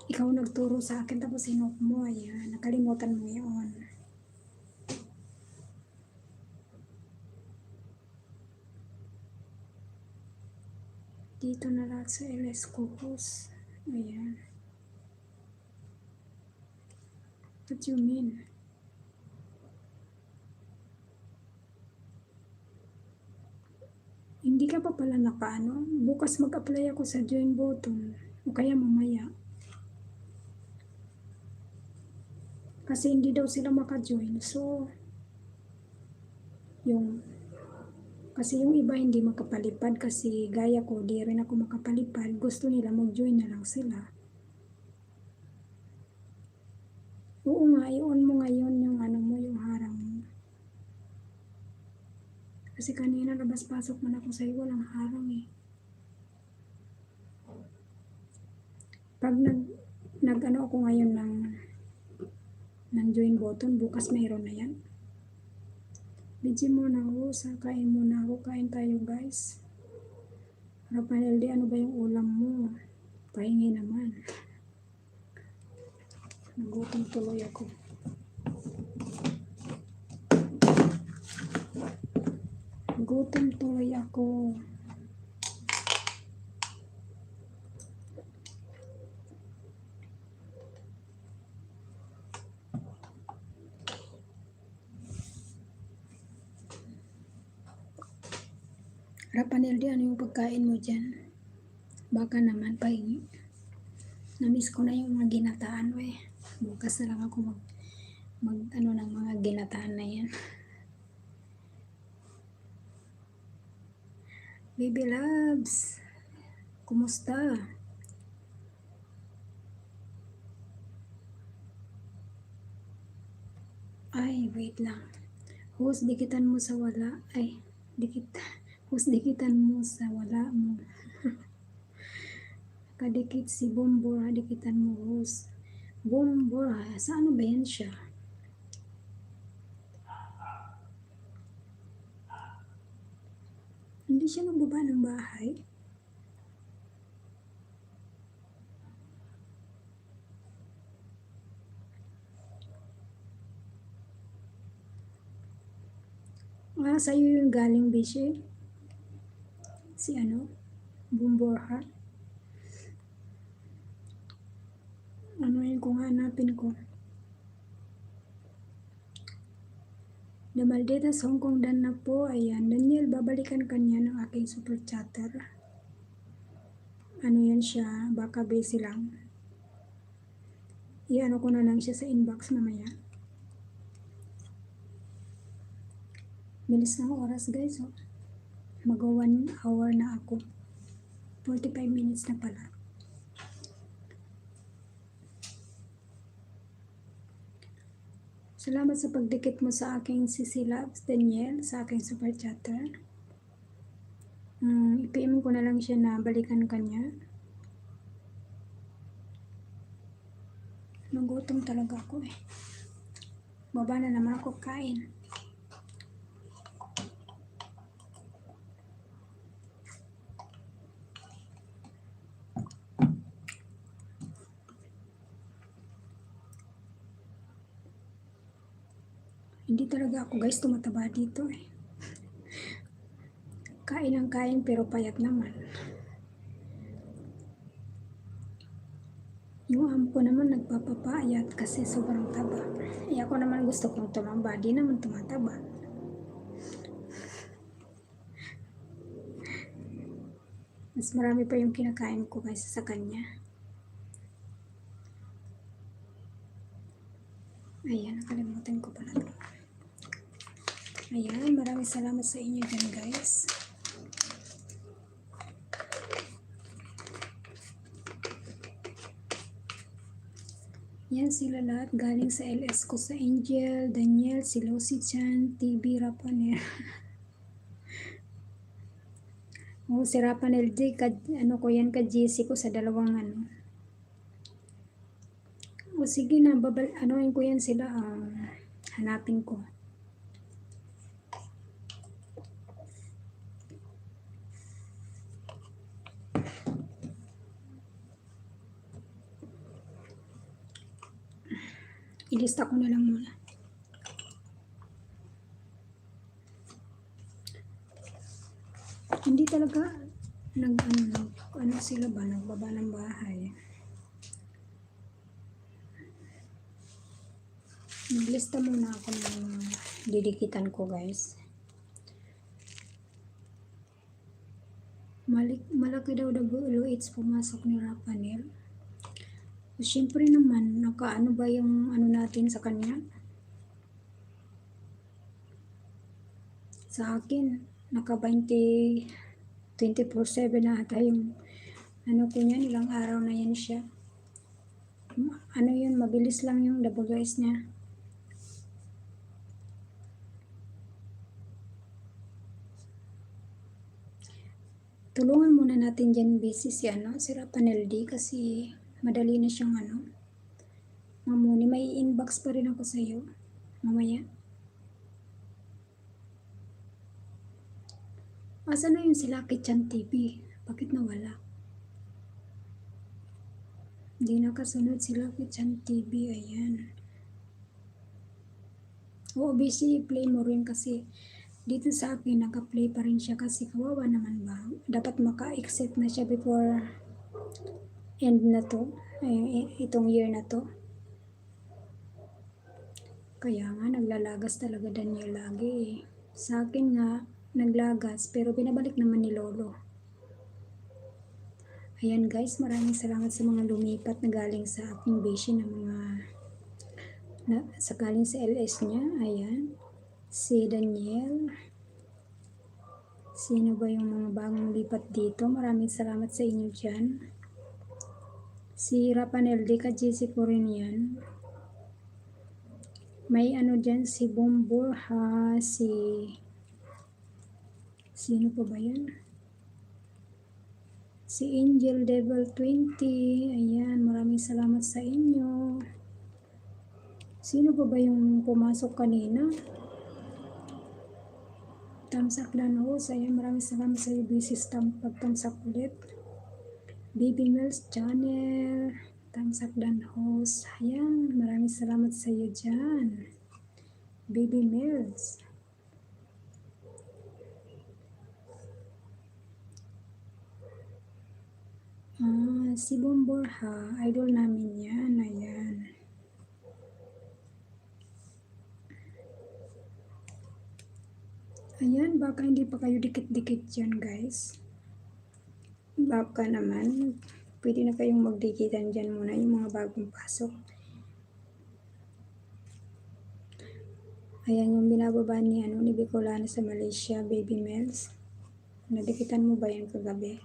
Ikaw nagturo sa akin tapos inoff mo. Ayan, nakalimutan mo yun. Dito na lahat sa LS ko host. Ayan. What you mean? Hindi ka pa pala nakaano? Bukas mag-apply ako sa join button. O kaya mamaya. Kasi hindi daw sila maka-join. So, kasi yung iba hindi makapalipad kasi gaya ko, di rin ako makapalipad. Gusto nila mag-join na lang sila. Oo nga, i-on mo ngayon yung yung harang mo. Kasi kanina labas-pasok man ako sa'yo, walang harang eh. Pag nag ako ngayon ng join button, bukas mayroon na yan. Bidyo muna ako, kain muna ako, kain tayo guys. Rapanel di, ano ba yung ulam mo? Pahingi naman. Nagutom tuloy ako. Gutom tuloy ako. Rapanel di, ano yung pagkain mo dyan? Baka naman pahingi. Namiss ko na yung mga ginataan eh. Bukas na lang ako mag ng mga ginataan na yan. Baby loves, kumusta? Ay, wait lang. Host, dikitan mo sa wala. Ay, host, dikitan mo sa wala mo. Kadikit si Bombor, dikitan mo host. Bombor, sa ano ba yan siya? Hindi siya nagbaba ng bahay. Sa'yo yung galing Bishi? Si Bumborha? Ano yun kung hanapin ko? The Malditas Hong Kong dan na po. Ayan, Daniel, babalikan kanya ng aking super chatter. Ano yan siya? Baka busy lang. I-ano ko na lang siya sa inbox mamaya. Bilis ng oras guys. Oh. Mag 1 hour na ako. 45 minutes na pala. Salamat sa pagdikit mo sa aking Sisilabs, Daniel, sa aking super chatter. I-PM ko na lang siya na balikan kanya. Nagutom talaga ako eh. Baba na naman ako kain. Hindi talaga ako guys tumataba dito eh. Kain ang kain pero payat naman. Yung amo ko naman nagpapapayat kasi sobrang taba. Ako naman gusto kong tumaba, di naman tumataba. Mas marami pa yung kinakain ko kaysa sa kanya. Ayan, nakalimutan ko pala ito. Ayan, maraming salamat sa inyo dyan guys. Yan sila lahat galing sa LS ko, sa Angel, Daniel, si Lucy Chan, TV Rapanel. Si Rapanel D, ano ko yan, ka-GC ko sa dalawang ano. Sige na, anoin ko yan sila, hanapin ko. Ilista ko na lang muna. Hindi talaga ano sila ba, nagbaba ng bahay. Naglista muna ako ng didikitan ko guys. Malaki daw WH pumasok ni Rapanel. Siyempre naman, nakaano ba yung ano natin sa kanya? Sa akin, naka 24/7 na ata yung ano ko niyan, ilang araw na yan siya. Ano yun, mabilis lang yung WS niya. Tulungan muna natin dyan busy si Rapanel D kasi madali na siyang Mamuni, may inbox pa rin ako sa iyo mamaya. Asa na yung si Lucky Chan TV? Bakit nawala? Hindi nakasunod si Lucky Chan TV. Ayan. busy play mo rin kasi dito sa akin naka-play pa rin siya kasi kawawa naman ba? Dapat maka-exit na siya before end na to. Itong year na to. Kaya nga naglalagas talaga Daniel lagi. Sa akin nga naglagas pero binabalik naman ni Lolo. Ayan guys, maraming salamat sa mga lumipat na galing sa aking beshi ng mga galing sa LS niya. Ayan. Si Daniel. Sino ba yung mga bagong lipat dito? Maraming salamat sa inyo dyan. Si Rapanel D, ka-GC ko rin yan. May dyan, si Bumburha, sino pa ba yan? Si Angel Devil 20. Ayan, maraming salamat sa inyo. Sino pa ba yung pumasok kanina? Tamsak Lanos. Ayan, maraming salamat sa iyo. Busy stamp pagtamsak ulit. Baby Mills Channel. Tamsak Lanos. Ayan, maraming salamat sa iyo dyan. Baby Mills. Si Bumburha. Idol namin yan. Ayan. Ayan, baka hindi pa kayo dikit-dikit dyan guys. Baka naman, pwede na kayong magdikitan dyan muna yung mga bagong pasok. Ayan yung binababa ni Bicolana sa Malaysia, Baby Mills. Nadikitan mo ba yan kagabi?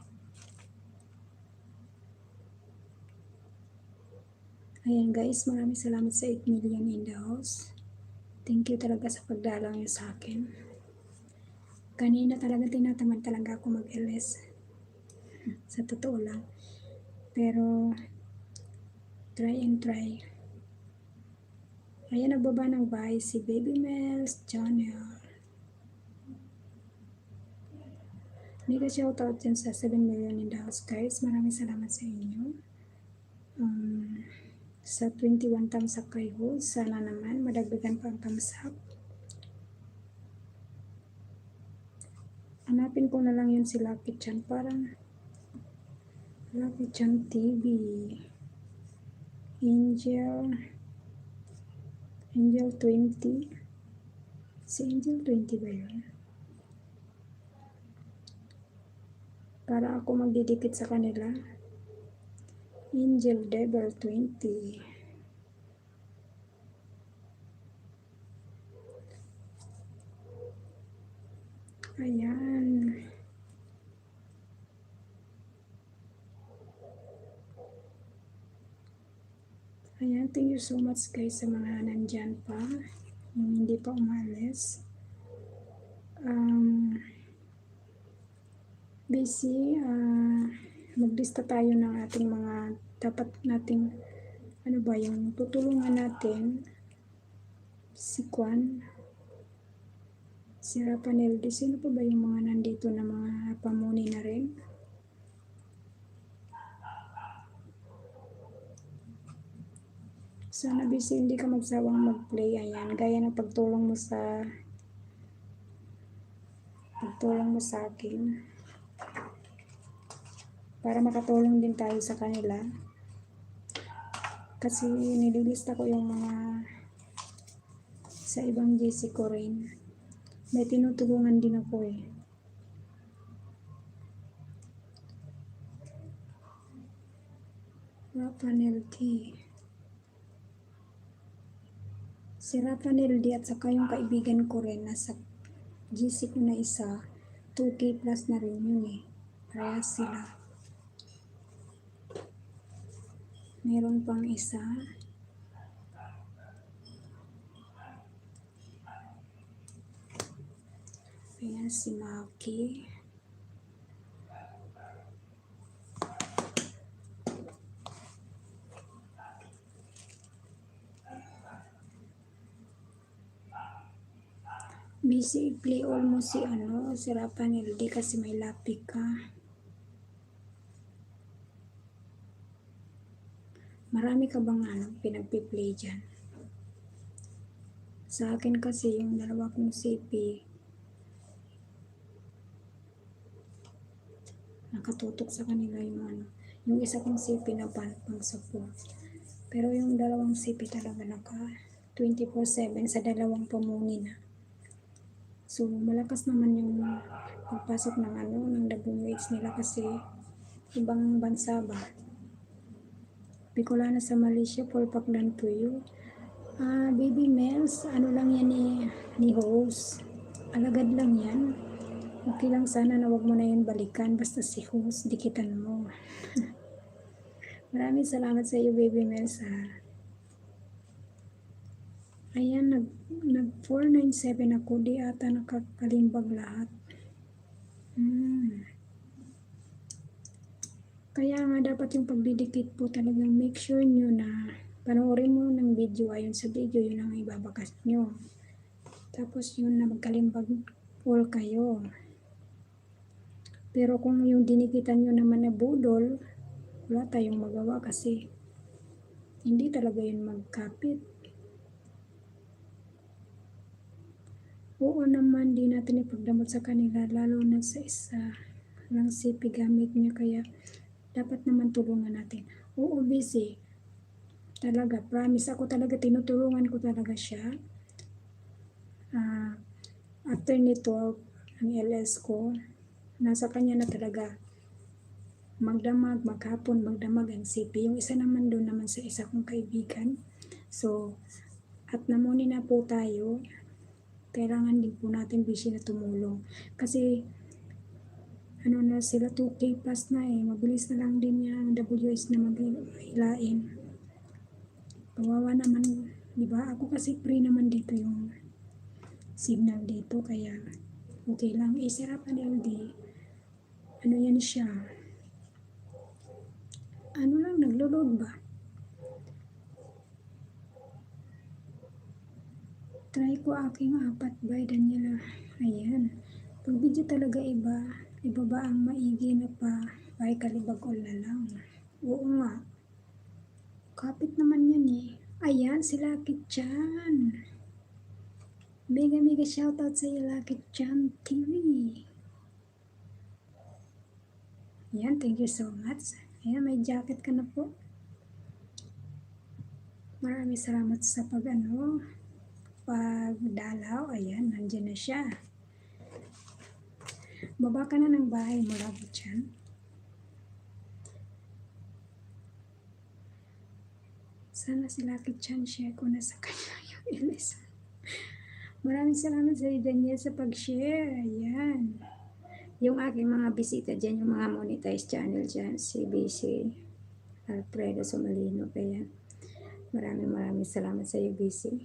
Ayan guys, maraming salamat sa 8 million in the house. Thank you talaga sa pagdalaw niyo sa akin. Kanina talaga tinatamad talaga ako mag-LS. Sa totoo lang. Pero, try and try. Ayan, nagbaba ng bahay si Baby Mills Channel. Mega shoutout dyan sa 7 million in the house guys. Maraming salamat sa inyo. Sa 21 thumbs up kayo. Sana naman madagdagan pa ang thumbs up. Hanapin ko na lang yun si Lucky Chan. Parang Lucky Chan TV. Angel 20. Si Angel 20 ba yun? Para ako magdidikit sa kanila. Angel Devil 20. Ayan. Ayan, thank you so much guys sa mga nandyan pa. Yung hindi pa umalis. Busy. Maglista tayo ng ating mga dapat nating ano ba yung tutulungan natin. Si Kwan. Si Rapanel. Sino pa ba yung mga nandito na mga pamuni na rin? Sana busy hindi ka magsawang mag-play. Ayan, gaya ng pagtulong mo sa akin. Para makatulong din tayo sa kanila. Kasi nililista ko yung mga sa ibang GC ko rin. May tinutulungan din ako eh. Rapanel D. Si Rapanel D at saka yung kaibigan ko rin nasa GC ko na isa, 2K plus na rin yun eh. Parehas sila. Meron pang isa. Ayan si Maki. Busy play all mo si Rapanel D kasi may lapik ka. Marami ka bang pinagpi-play dyan? Sa akin kasi yung dalawa kong CP nakatutok sa kanila yung isa kong CP na pang support. Pero yung dalawang CP talaga naka 24/7 sa dalawang pamuni na. So malakas naman yung pagpasok ng ng WH nila kasi ibang bansa ba. Bicolana sa Malaysia, Paul Paklan to you. Baby Mels, lang yan ni host. Alagad lang yan. Okay lang sana na wag mo na yun balikan. Basta si host, dikitan mo. Maraming salamat sa iyo, Baby Mels. Ayan, nag 497 ako. Di ata nakakalimbag lahat. Kaya nga dapat yung pagdidikit po talagang make sure nyo na panoorin mo ng video ayon sa video, yun ang ibabakas nyo. Tapos yun na magkalimbag all kayo. Pero kung yung dinikitan nyo naman na budol, wala tayong magawa kasi hindi talaga yun magkapit. Oo naman, di natin ipagdamot sa kanila, lalo na sa isa lang CP gamit niya, kaya dapat naman tulungan natin. Oo, busy. Talaga, promise ako talaga, tinutulungan ko talaga siya. After nito, ang LS ko, nasa kanya na talaga magdamag, maghapon, magdamag ang CP. Yung isa naman doon naman sa isa kong kaibigan. So, at namuni na po tayo, kailangan din po natin busy na tumulong. Kasi, na sila 2K plus na eh. Mabilis na lang din yung WS na maghilain. Kawawa naman, di ba? Ako kasi free naman dito yung signal dito, kaya okay lang. Si Rapanel D, yan siya. Lang, naglo-load ba? Try ko aking 4 by Daniela. Ayan. Pag video talaga iba ba ang maigi na pa by kalibag-all na lang. Oo nga. Kapit naman yan eh. Ayan, si Lucky Chan. Mega shoutout sa iyo, Lucky Chan TV. Ayan, thank you so much. Ayan, may jacket ka na po. Maraming salamat sa pagdalaw. Ayan, nandiyan na siya. Baba ka na ng bahay mo, lagi dyan. Sana si Lucky Chan share ko na sa kanya yung LS. Maraming salamat sa Daniel sa pag-share. Ayan. Yung aking mga bisita dyan, yung mga monetized channel dyan, si BC Alfredo Somalino. Kaya maraming salamat sa iyo, BC.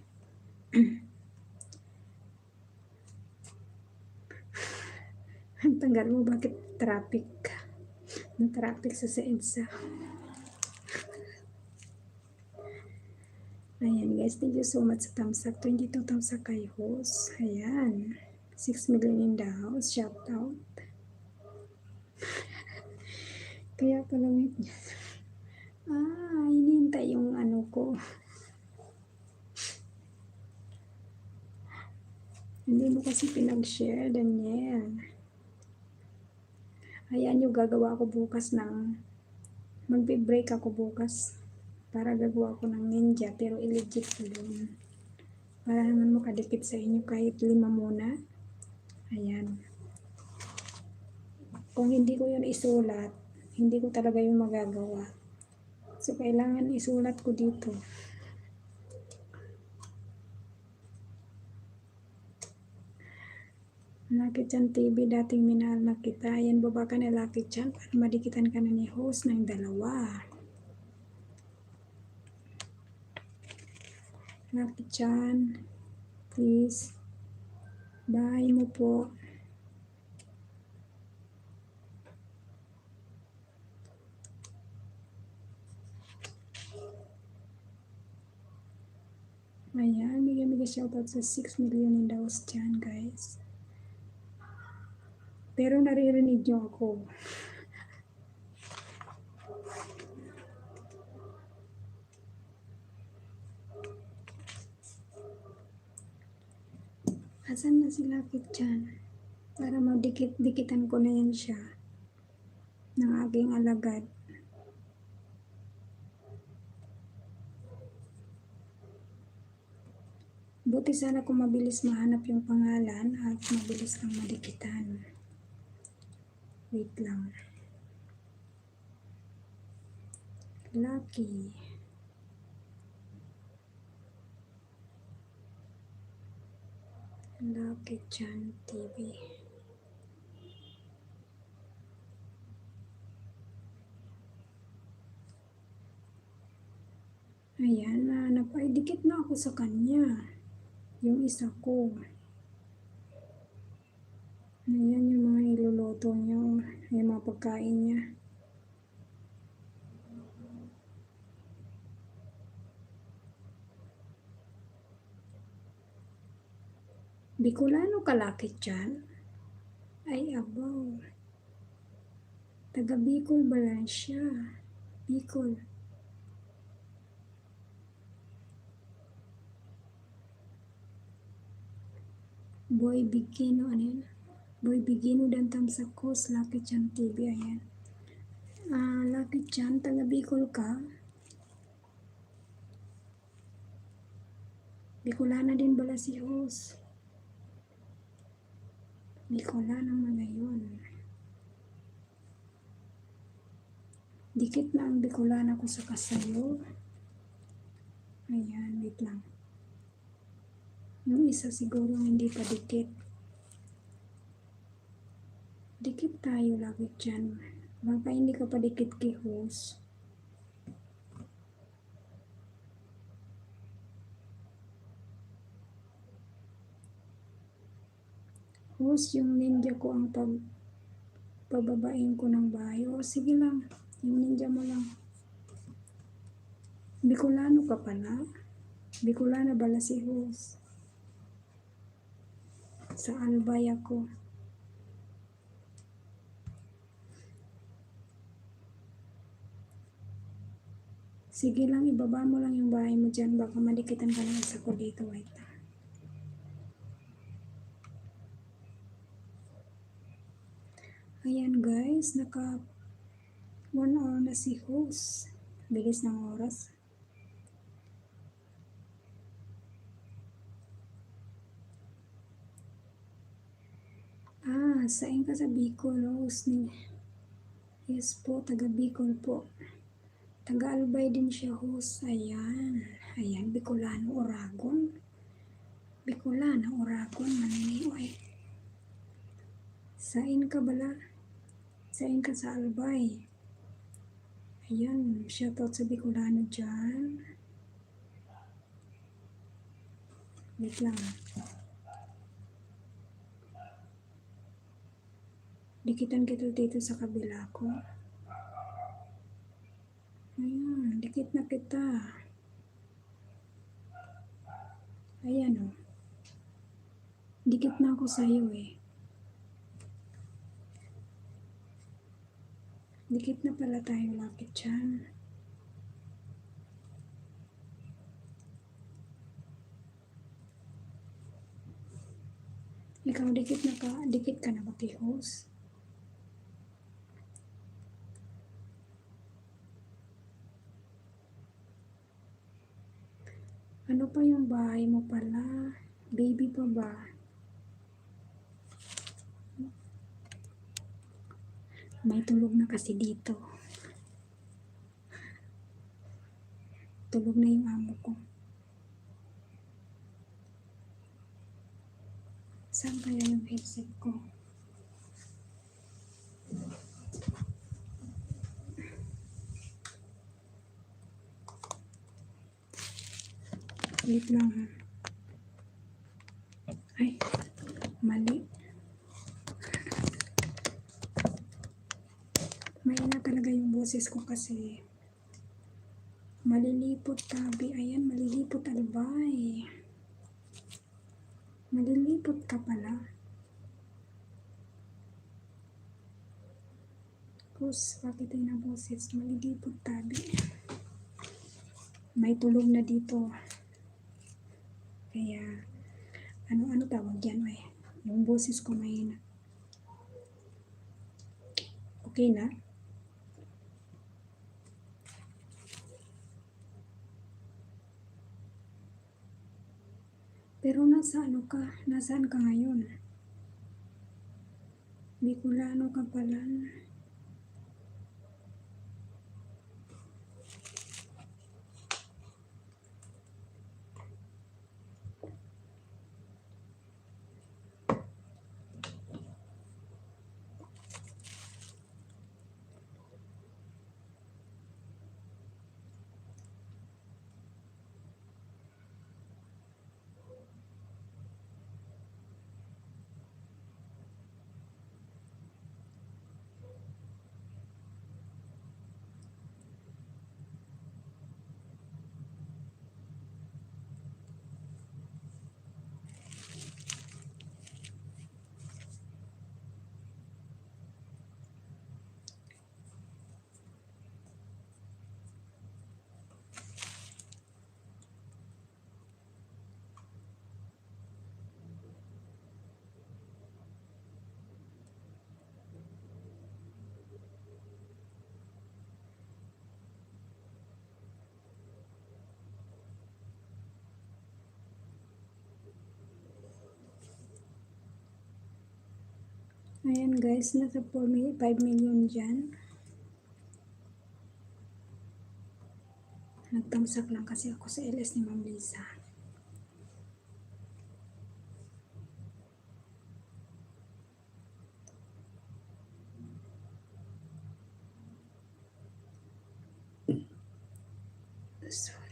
Ang tanggal mo, bakit traffic? Ang traffic sa EDSA. Ayan guys, thank you so much sa thumbs up. 22 thumbs up kay host. Ayan. 6 million in the house. Shout out. Kaya pala may... hinihintay yung ano ko. Hindi mo kasi pinag-share, Daniel. Ayan yung gagawa ko bukas ng... Magbe-break ako bukas. Para gagawa ko ng ninja. Pero illegit ko yun. Para naman makadikit sa inyo kahit 5 muna. Ayan. Kung hindi ko yun isulat, hindi ko talaga yung magagawa. So, kailangan isulat ko dito. Lucky Chan TV, dating minahal na kita. Yan, baba ka na Lucky Chan para madikitan ka na ni host ng dalawa. Lucky Chan, please. Bye mo po. Ayan, bigyan shoutout sa 6 million in the house dyan, guys. Pero naririnig nyo ako. Asan na si Lucky Chan? Para madikit-dikitan ko na yan siya ng aking alagad. Buti sana kung mabilis mahanap yung pangalan at mabilis lang madikitan. Wait lang. Lucky. Lucky Chan TV. Ayan na, napaidikit na ako sa kanya. Yung isa ko. Ayan yung mga iluluto niyo. Yung mga pagkain niya. Bicolano ka, Lucky Chan? Ay, abaw. Taga Bicol ba lang siya? Bicol. Boy Bigino, ano yun? Boy Bigino dan tamsa ko sa Lucky Chan TV, ayan. Lucky Chan, taga Bicol ka? Bicolana din bala si host. Bicolana mga yun. Dikit na ang Bicolana ko sa kasayo. Ayan, wait lang. Yung isa siguro hindi pa dikit. Dikit tayo lagi dyan. Baka hindi ka pa dikit kay host. Host, yung ninja ko ang pababain ko ng bahay. O, sige lang. Yung ninja mo lang. Bicolano ka pala? Bicolana bala si host. Sa Albay ako. Sige lang, ibaba mo lang yung bahay mo dyan. Baka madikitan ka na sa ko dito. Wait lang. Ayan guys, naka 1 hour na si host. Bilis ng oras. Saing ka sa Bicol, host ni. Yes po, taga Bicol po. Taga Albay din siya, host. Ayan. Ayan, Bicolano, Oragon. Bicolano, Oragon, Maniliway. Sain ka bala? Sain ka sa Albay. Ayan, shoutout sa Bicolano dyan. Wait lang. Dikitan kita dito sa kabila ko. Ayan, dikit na kita. Ayan o. Dikit na ako sa'yo eh. Dikit na pala tayo, lapit dyan. Ikaw, dikit ka na ba kay host? Ano pa yung bahay mo pala? Baby pa ba? May tulog na kasi dito. Tulog na yung amo ko. Saan kaya yung headset ko? Wait lang ha. Ay, mali. Mahina talaga yung boses ko kasi malilipot tabi. Ayan, malilipot Albay. Malilipot ka pala. Tapos, bakit ay na boses? Malilipot tabi. May tulog na dito. Kaya, ano tawag yan eh. Yung boses ko mahina. Okay na? Pero nasa ano ka? Nasaan ka ngayon? Bicolano ka pala. Ayan guys, nasa 5 million dyan. Nagtamsak lang kasi ako sa LS ni Ma'am Lisa. Sorry.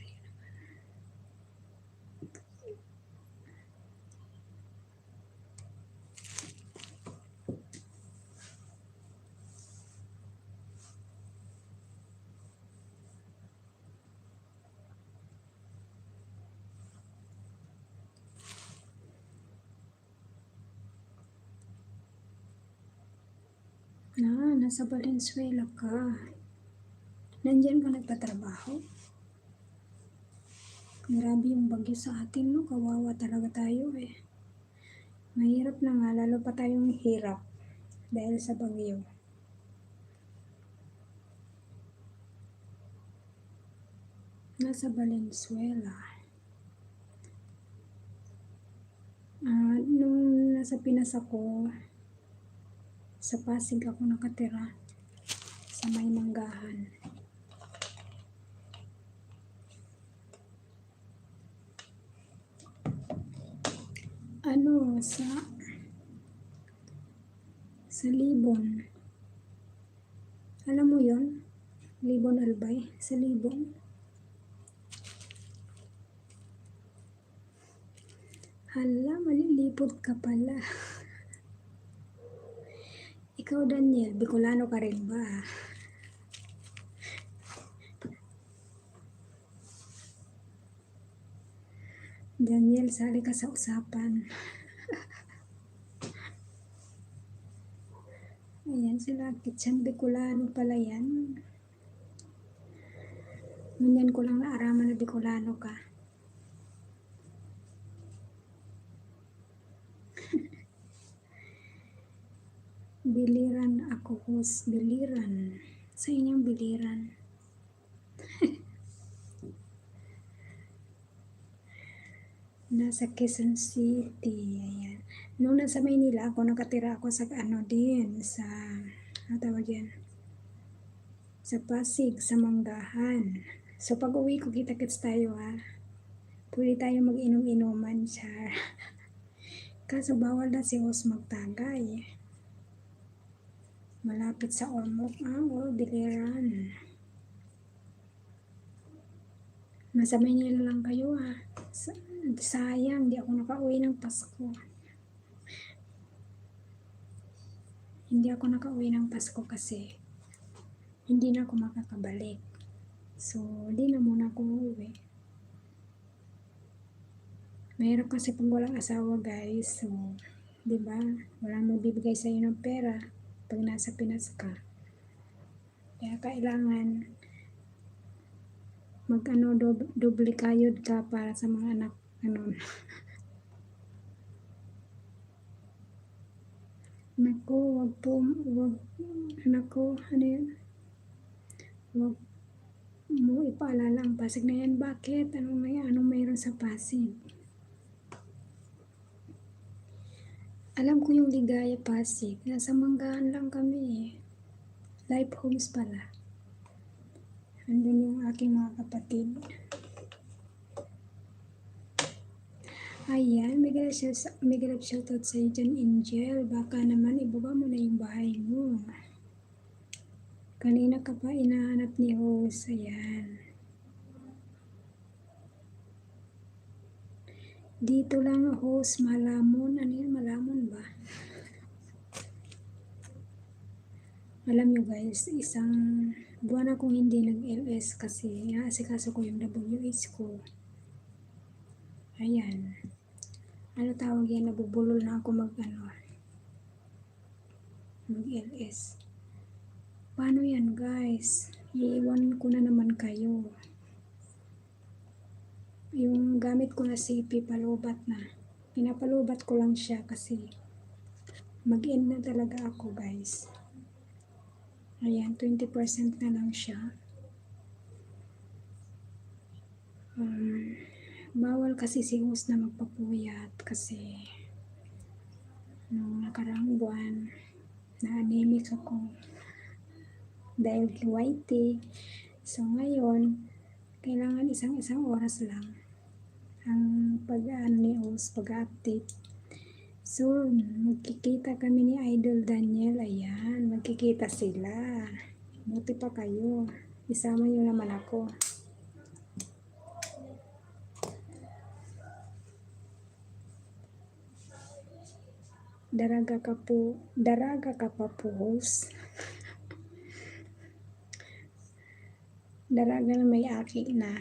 Nasa Valenzuela ka. Nandyan ka nagtatrabaho? Grabe yung bagyo sa atin, no? Kawawa talaga tayo eh. Mahirap na nga, lalo pa tayong hirap dahil sa bagyo. Nasa Valenzuela. Nung nasa Pinas ako, Sa Pasig ako nakatira. Sa may Manggahan. Ano, sa Libon. Alam mo yon? Libon Albay, sa Libon. Hala, malilipod ka pala. Ikaw, Daniel, Bicolano ka rin ba? Daniel, sali ka sa usapan. Ayan sila, Kitchen Bicolano pala yan. Ganyan ko lang naaraman na Bicolano ka. Biliran ako, host. Biliran. Sa inyong biliran. Nasa Quezon City. Ayan. Nung nasa Maynila ako, nakatira ako sa sa, ano tawag yan? Sa Pasig, sa Manggahan. So pag uwi ko, kita-kits tayo ha. Pwede tayo mag-inom-inuman siya. Kaso bawal na si host magtagay. Malapit sa Ormoc. Biliran. Nasa Maynila lang kayo ha. Sayang, di ako nakauwi ng Pasko. Hindi ako nakauwi ng Pasko kasi hindi na ako makakabalik. So, di na muna ako uuwi. Mahirap kasi pag walang asawa, guys. So, di ba? Walang magbibigay sa iyo ng pera pag nasa Pinas ka. Kaya kailangan doble kayod ka para sa mga anak. Naku, wag mo ipaalala ang Pasig na yan. Bakit? Anong mayroon sa Pasig? Alam ko yung Ligaya Pasig. Nasa Manggahan lang kami eh. Life Homes pala. Andun yung aking mga kapatid. Ayan, mega love shoutout sa iyo dyan, Angel. Baka naman ibaba mo na yung bahay mo. Kanina ka pa inahanap ni host. Ayan. Dito lang host, Malamon. Ano yun, Malamon ba? Alam nyo guys, isang buwan akong hindi nag-LS kasi naasikaso ko yung WH ko. Ayan. Ano tawag yan? Nabubulol na ako mag-LS. Paano yan guys? Iiwan ko na naman kayo. Yung gamit ko na CP, palubat na. Pinapalubat ko lang siya kasi mag-end na talaga ako guys. Ayan, 20% na lang siya. Bawal kasi si host na magpapuyat kasi nung nakaraang buwan na-anemic ako dahil whitey. So ngayon, kailangan isang oras lang ang pag-update. So, magkikita kami ni Idol Daniel. Ayan, magkikita sila. Buti pa kayo. Isama nyo naman ako. Daraga ka pa po, host. Daraga na may aki na.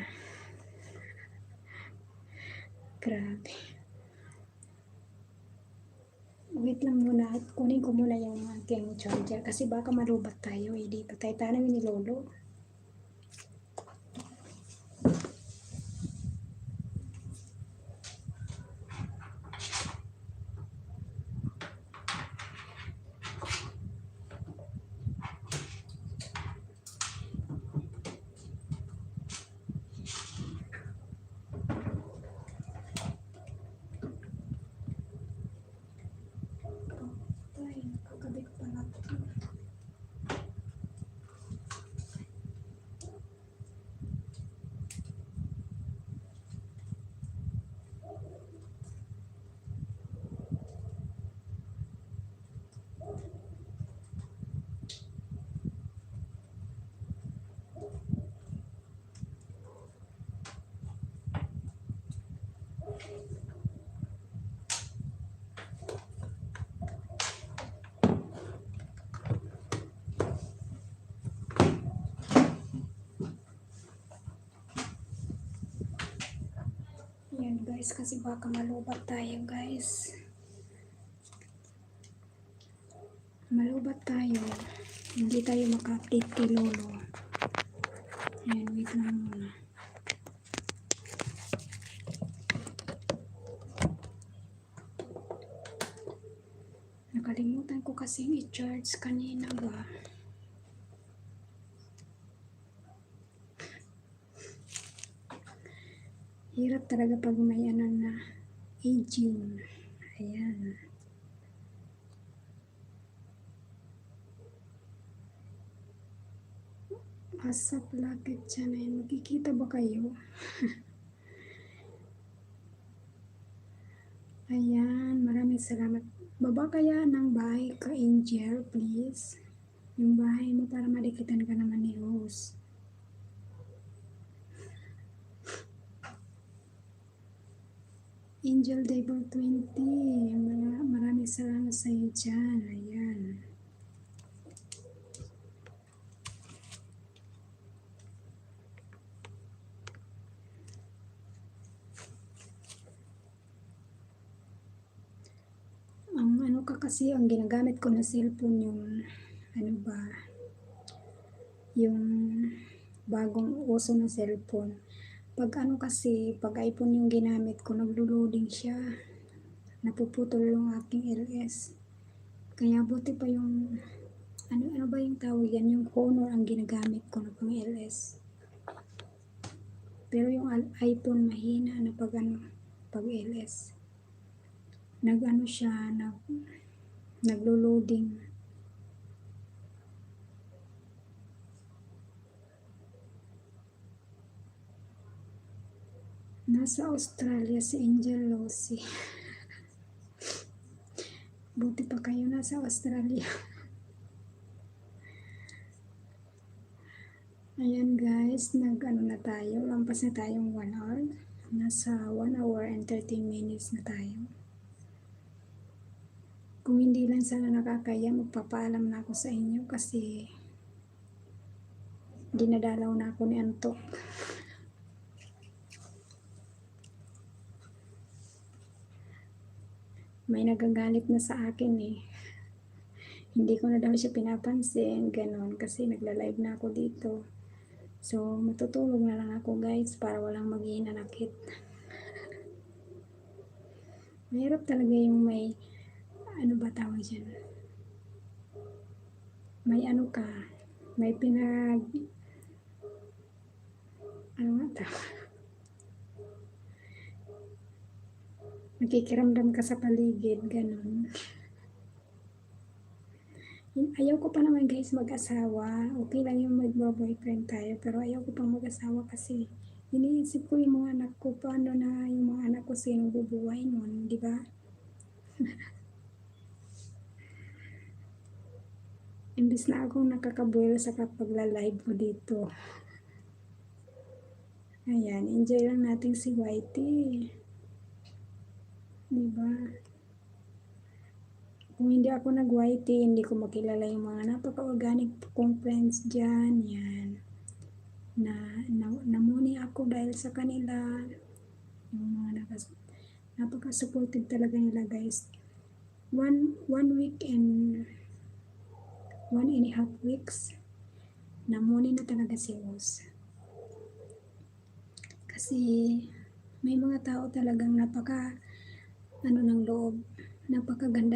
Grabe. Wait lang muna at kunin ko muna yung aking charger kasi baka marubat tayo eh dito. Tayo tanawin ni Lolo. Ay, nakakabit pala Yan guys, kasi baka malubat tayo guys. Malubat tayo. Hindi tayo maka-update kay Lolo. Ayan, wait lang muna. Nakalimutan ko kasi i-charge kanina ba. Hirap talaga pag may ano na aging. Ayan. Asap lakit siya na yun. Makikita ba kayo? Ayan. Maraming salamat. Baba kaya ng bahay ka, Angel, please. Yung bahay mo para madikitan ka naman ni Rose. Angel Devil 20. Maraming salamat sa iyo dyan. Ayan. Ang ano ka kasi, ang ginagamit ko na cellphone yung ano ba, yung bagong uso na cellphone. Pag ano kasi, pag iPhone yung ginamit ko, naglo-loading siya. Napuputol yung aking LS. Kaya buti pa yung, ano ba yung tawag yan? Yung Honor ang ginagamit ko na pang LS. Pero yung iPhone mahina na pag LS. Nag-ano siya, naglo-loading. Nasa Australia si Angel Losi. Buti pa kayo nasa Australia. Ayan guys, nag-ano na tayo. Lampas na tayong 1 hour. Nasa 1 hour and 13 minutes na tayo. Kung hindi lang sana nakakaya, magpapaalam na ako sa inyo kasi dinadalaw na ako ni Antok. May nagagalit na sa akin eh. Hindi ko na daw siya pinapansin, ganon, kasi nagla-live na ako dito. So, matutulog na lang ako guys para walang maghihinanakit. Mahirap talaga yung may, ano ba tawag dyan? May ano ka, may ano nga tawag? Nakikiramdam ka sa paligid, ganon. Ayaw ko pa naman guys mag-asawa. Okay lang yung mag-boyfriend tayo, pero ayaw ko pang mag-asawa kasi iniisip ko yung mga anak ko, paano na yung mga anak ko sinong bubuhay nun, di ba? Imbis na akong nakakabuelo sa kapagla-live ko dito. Ayan, enjoy lang natin si Whitey. Diba? Kung hindi ako nag-Whitey, hindi ko makilala yung mga napaka-organic kong friends dyan. Yan. Namuni ako dahil sa kanila. Yung mga napaka-supportive talaga nila guys. One week and 1.5 weeks, namuni na talaga si Rose. Kasi may mga tao talagang napakaganda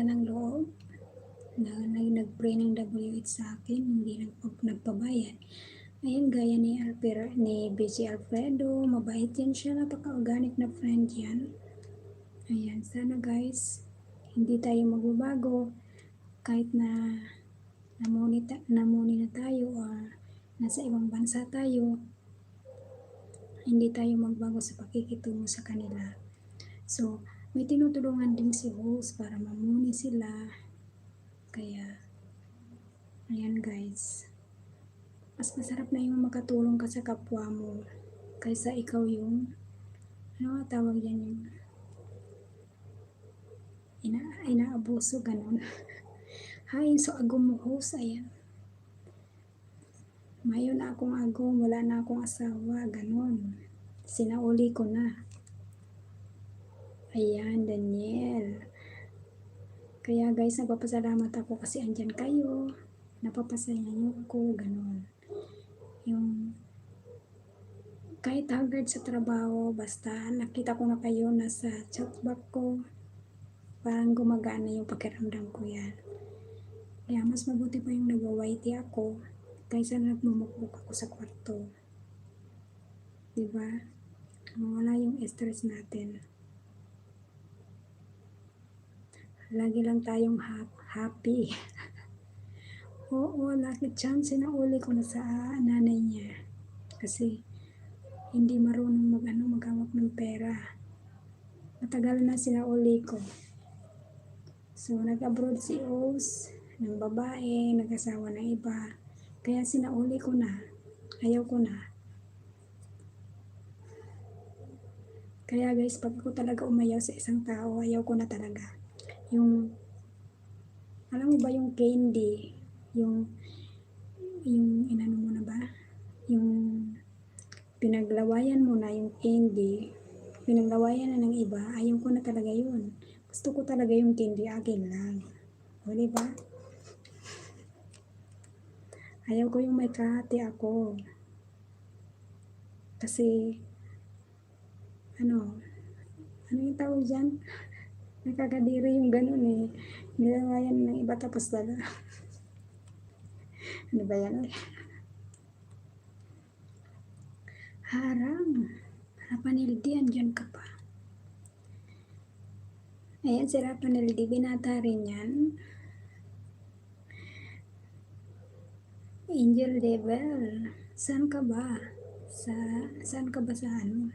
ng loob na nag-pray ng WH sa akin, hindi nagpabayad. Ayan, gaya ni BC Alfredo, mabait yan siya, napaka-organic na friend yan. Ayan, sana guys, hindi tayo magbabago kahit na namuni na tayo or nasa ibang bansa tayo, hindi tayo magbago sa pakikitungo sa kanila. So, may tinutulungan din si host para mamuni sila. Kaya, ayan guys. Mas masarap na yung makatulong ka sa kapwa mo kaysa ikaw yung, ano tawag yan, yung inaabuso, ganun. Hain, so agom mo host, ayan. Mayon na akong agom, wala na akong asawa, ganun. Sinauli ko na. Ayan, Daniel. Kaya guys, nagpapasalamat ako kasi andyan kayo. Napapasaya niyo ako, ganun. Yung kahit haggard sa trabaho, basta nakita ko na kayo nasa chatbox ko, parang gumagana yung pakiramdam ko yan. Kaya mas mabuti pa yung nag-YT ako kaysa nagmumukbuk ako sa kwarto. Diba? Mawala yung stress natin. Lagi lang tayong happy. Oo, lucky chance, sinauli ko na sa nanay niya. Kasi hindi marunong maghawak ng pera. Matagal na sinauli ko. So, nag-abroad si Oz ng babae, nag-asawa ng iba. Kaya sinauli ko na. Ayaw ko na. Kaya guys, pag ako talaga umayaw sa isang tao, ayaw ko na talaga. Yung, alam mo ba yung candy? Yung inano mo na ba? Yung pinaglawayan mo na yung candy, pinaglawayan na ng iba, ayaw ko na talaga yun. Gusto ko talaga yung candy, akin lang. O, diba? Ayaw ko yung may kahati ako. Kasi, ano yung tawag dyan? Nakakadiri yung ganun eh. Nilawayan ng iba tapos dala. Ano ba yan? Harang. Rapanildi, andyan ka pa. Ayan si Rapanildi, binata rin yan. Angel Devil, saan ka ba? Saan ka ba sa ano?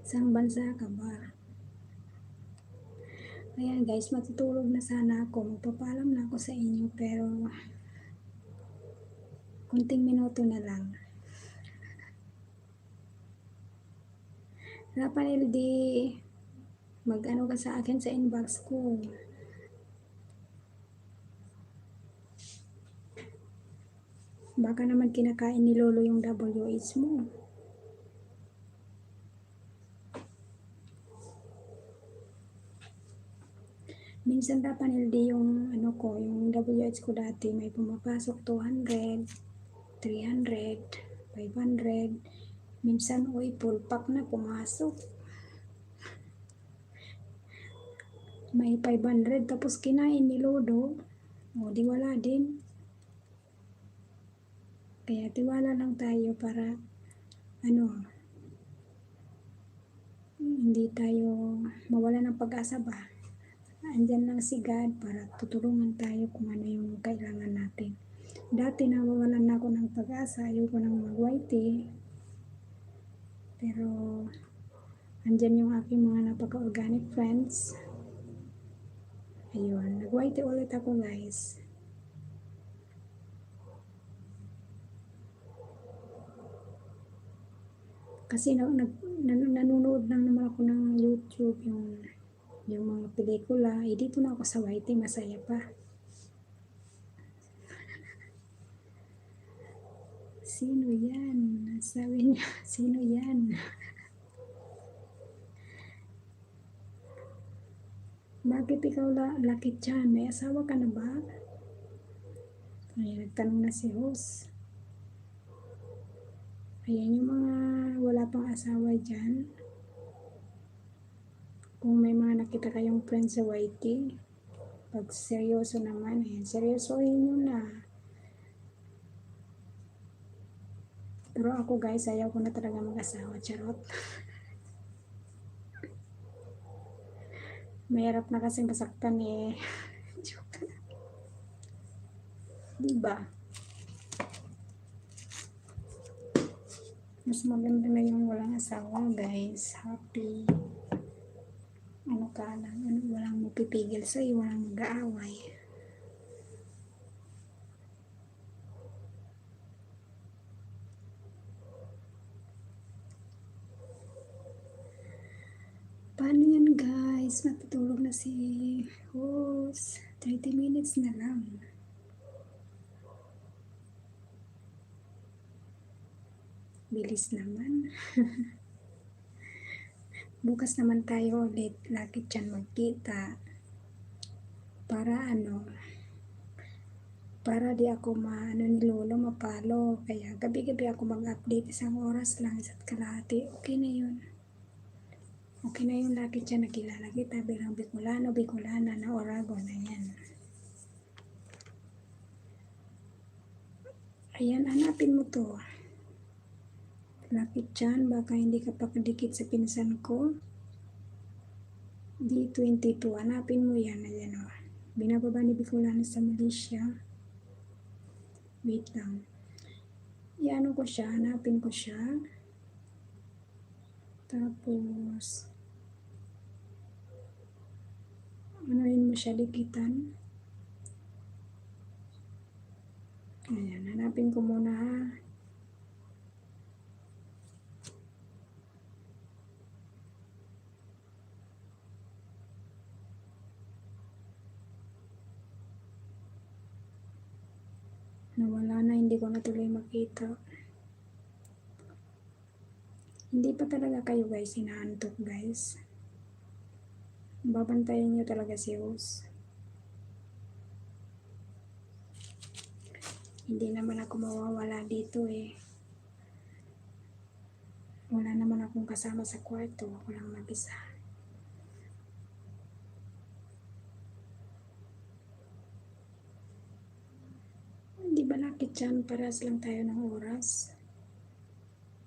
Saan bansa ka ba? Ayan guys, matutulog na sana ako. Magpapaalam na ako sa inyo pero kunting minuto na lang. Rafael, mag-ano ka sa akin sa inbox ko. Baka naman kinakain ni Lolo yung WH mo. Minsan Rafael, yung ano ko, yung WH ko dati may pumapasok 200, 300, 500. Minsan, full pack na pumasok. May 500 tapos kinain ni Lolo. O, di wala din. Kaya tiwala lang tayo para hindi tayo mawala ng pag-asa ba. Andyan lang si God para tutulungan tayo kung ano yung kailangan natin. Dati nawawalan na ako ng pag-asa, ayoko nang mag-YT. Pero andyan yung aking mga napaka-organic friends. Ayun, nag-YT ulit ako guys. Kasi nanonood lang naman ako ng YouTube, yung mga pelikula. Dito na ako sa YT, masaya pa. Sino yan? Sabi niya, sino yan? Bakit ikaw Lucky Chan? May asawa ka na ba? Ay, nagtanong na si host. Ayan yung mga wala pang asawa dyan. Kung may mga nakita kayong friends sa YT, pag seryoso naman, ayan, seryosohin nyo na. Pero ako guys, ayaw ko na talaga mag-asawa, charot. Mahirap na kasi masaktan eh. Diba? Mas maganda na yung walang asawa, guys. Happy. Ano ka lang, walang mapipigil sa'yo, walang mag-aaway. Paano yan, guys? Matutulog na si host. 30 minutes na lang. Bilis naman. Bukas naman tayo ulit. Lagi dyan magkita. Para di ako ni Lolo mapalo. Kaya gabi-gabi ako mag-update. Isang oras lang, isa't kalahati. Okay na yun. Okay na yung lagi dyan nakilala kita bilang Bicolana na Orago na yan. Ayan, hanapin mo to. Lapit dyan, baka hindi ka pa kadikit sa pinsan ko. D22, hanapin mo yan. Ayan o. Binababa ni Bicolana sa Malaysia. Wait lang. Iano ko siya, hanapin ko siya. Tapos, anuhin mo siya, dikitan. Ayan, hanapin ko muna ha. Nawala na, hindi ko na tuloy makita. Hindi pa talaga kayo guys, inaantok guys. Babantayan nyo talaga si host. Hindi naman ako mawawala dito eh. Wala naman akong kasama sa kwarto. Ako lang mag-isa. Hindi ba nakit dyan? Paras lang tayo ng oras.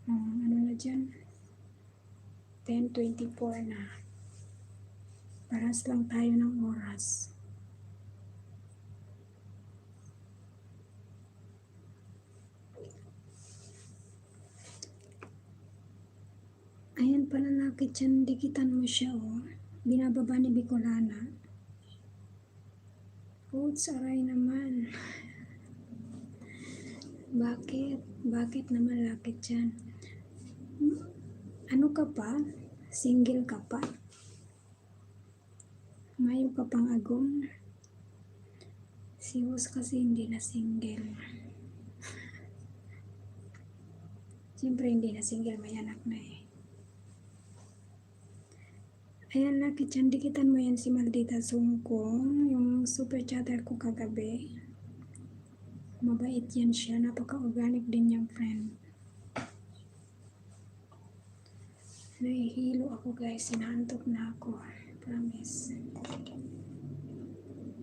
Ano na dyan? 10:24 na. Paras lang tayo ng oras. Ayan pala nakit dyan. Dikitan mo siya oh. Binababa ni Bicolana. Oops, aray naman. Bakit? Bakit naman lakit dyan? Ano ka pa? Single ka pa? Ngayon ka pang agong? Si host kasi hindi na single. Siyempre hindi na single, may anak na eh. Ayan, lakit dyan. Dikitan mo yan si Maldita Sungkong. Yung super chatter ko kagabi. Mabait yan siya. Napaka-organic din yung friend. Nahihilo ako guys. Sinaantok na ako. Promise.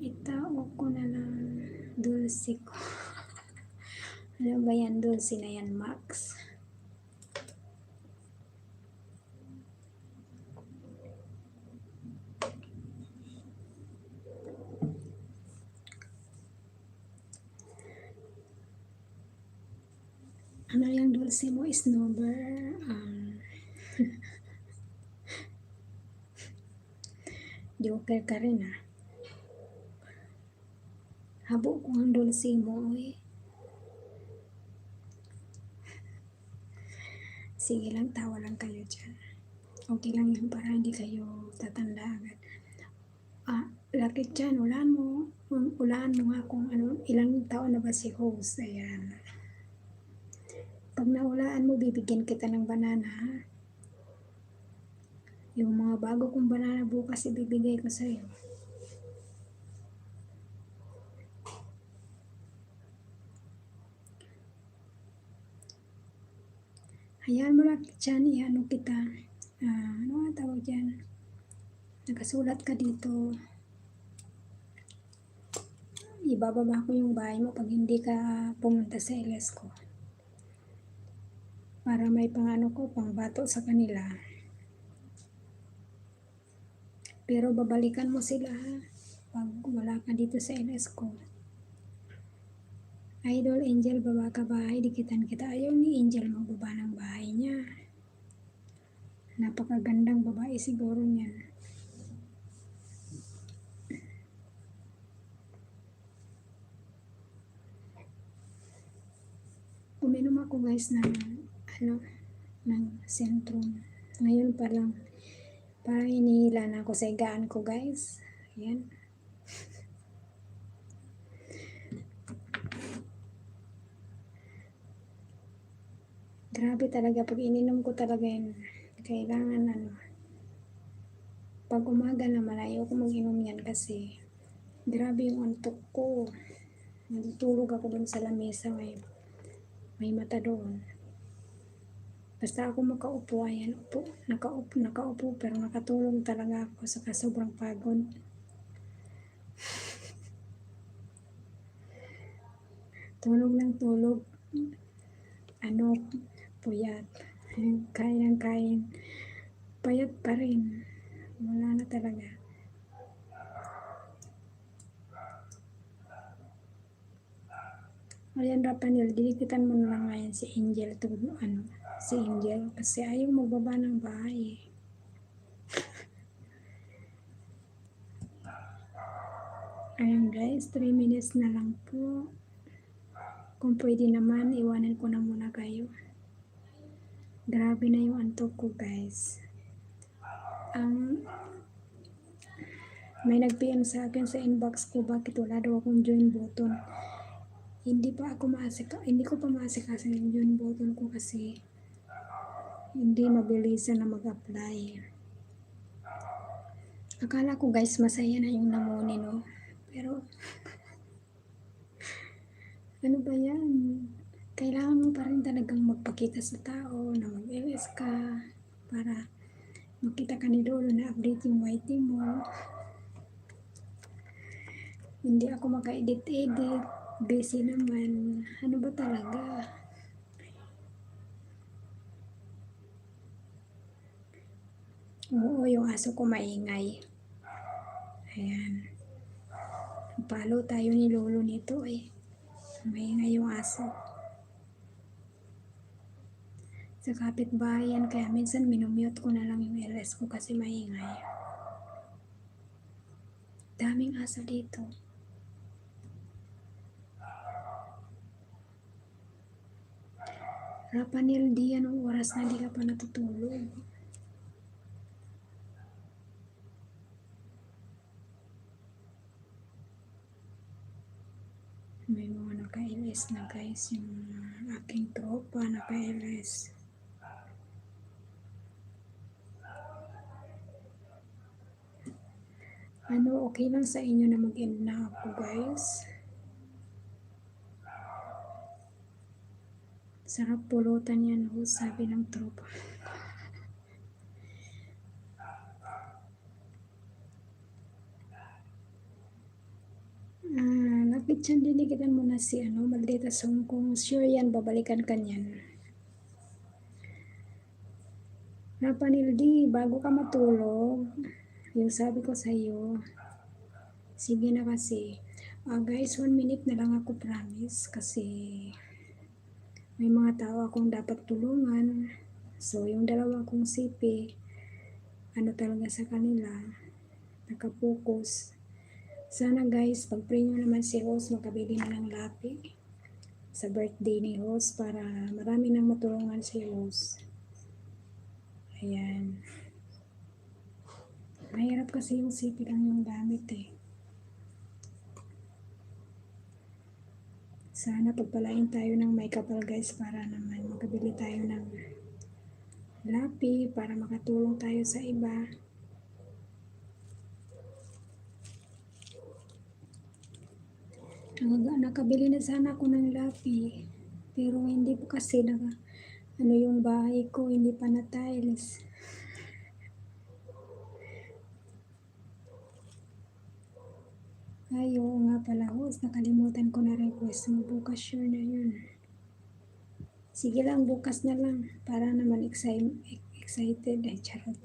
Itao ko na lang dulce ko. Ano ba yan? Dulce na yan, Max. Ano yung dulce mo? Snowbird? Joker ka rin ah. Habo ko ang dulce mo eh. Sige lang, tawa lang kayo dyan. Okay lang yan para hindi kayo tatanda agad. Lakit dyan, ulaan mo nga kung ilang taon na ba si host. Ayan. Pag naulaan mo, bibigyan kita ng banana. Yung mga bago kong banana bukas, ibibigay ko sa'yo. Hayaan mo lang dyan, iano kita. Ano nga tawag dyan? Nakasulat ka dito. Ibababa ko yung bahay mo pag hindi ka pumunta sa LS ko. Para may pang bato sa kanila. Pero babalikan mo sila pag wala ka dito sa LS ko. Idol Angel, baba ka bahay, dikitan kita. Ayaw ni Angel magbaba ng bahay niya. Napakagandang babae siguro niyan. Uminom ako guys ng ng Centrum. Ngayon pa lang, parang hinihila na ako sa higaan ko guys. Ayan. Grabe talaga, pag ininom ko talaga yun, kailangan pag umaga naman ayaw ko mag-inom yan kasi grabe yung antok ko. Natutulog ako dun sa lamesa, may mata doon. Basta ako makaupo, ayan, nakaupo, pero nakatulog talaga ako sa sobrang pagod. Tulog ng tulog, puyat. Kain ng kain, payat pa rin. Wala na talaga. Ayan, Rapanel, dilikitan mo na lang ngayon si Angel, si Angel, kasi ayaw magbaba ng bahay. Ayan guys, 3 minutes na lang po. Kung pwede naman, iwanan ko na muna kayo. Grabe na yung antok ko guys. May nag-PM sa akin sa inbox ko, bakit wala daw akong join button. Hindi ko pa maasikaso yung join button ko kasi hindi mabilisan na mag-apply. Akala ko guys, masaya na yung namuni, no? Pero ano ba yan? Kailangan mo pa rin talagang magpakita sa tao na mag-LS ka para makita ka ni Lolo na update yung YT mo. Hindi ako maka-edit-edit. Busy naman. Ano ba talaga? Oo, yung aso ko maingay. Ayan. Palo tayo ni Lolo nito eh. Maingay yung aso. Sa kapitbahayan, kaya minsan minumute ko na lang yung LS ko kasi maingay. Daming aso dito. Rapanel, di anong oras na di ka pa natutulog? May mga naka-LS na guys, yung aking tropa naka-LS. Okay lang sa inyo na mag-end na ako guys. Sarap pulutan yan, sabi ng tropa. Lapit siya, dinigitan mo na si Maldita Song. Kung sure yan, babalikan ka niyan. Napanildi, bago ka matulog, yung sabi ko sa iyo, sige na kasi. Guys, 1 minute na lang ako, promise, kasi may mga tao akong dapat tulungan. So, yung dalawa kong sipi, talaga sa kanila, nakapokus. Sana guys, pag-pray nyo naman si Host, makabili na ng lapi sa birthday ni Host para marami nang matulungan si Host. Ayan. Mahirap kasi yung sipi lang yung gamit eh. Sana pagpalain tayo ng may kapal guys para naman makabili tayo ng lapi para makatulong tayo sa iba. Nakabili na sana ako ng lapi pero hindi po kasi yung bahay ko hindi pa na tiles. Ay, oo nga pala, Host. Nakalimutan ko na request mo. Bukas sure na yun. Sige lang, bukas na lang. Para naman excited. Ay, charot.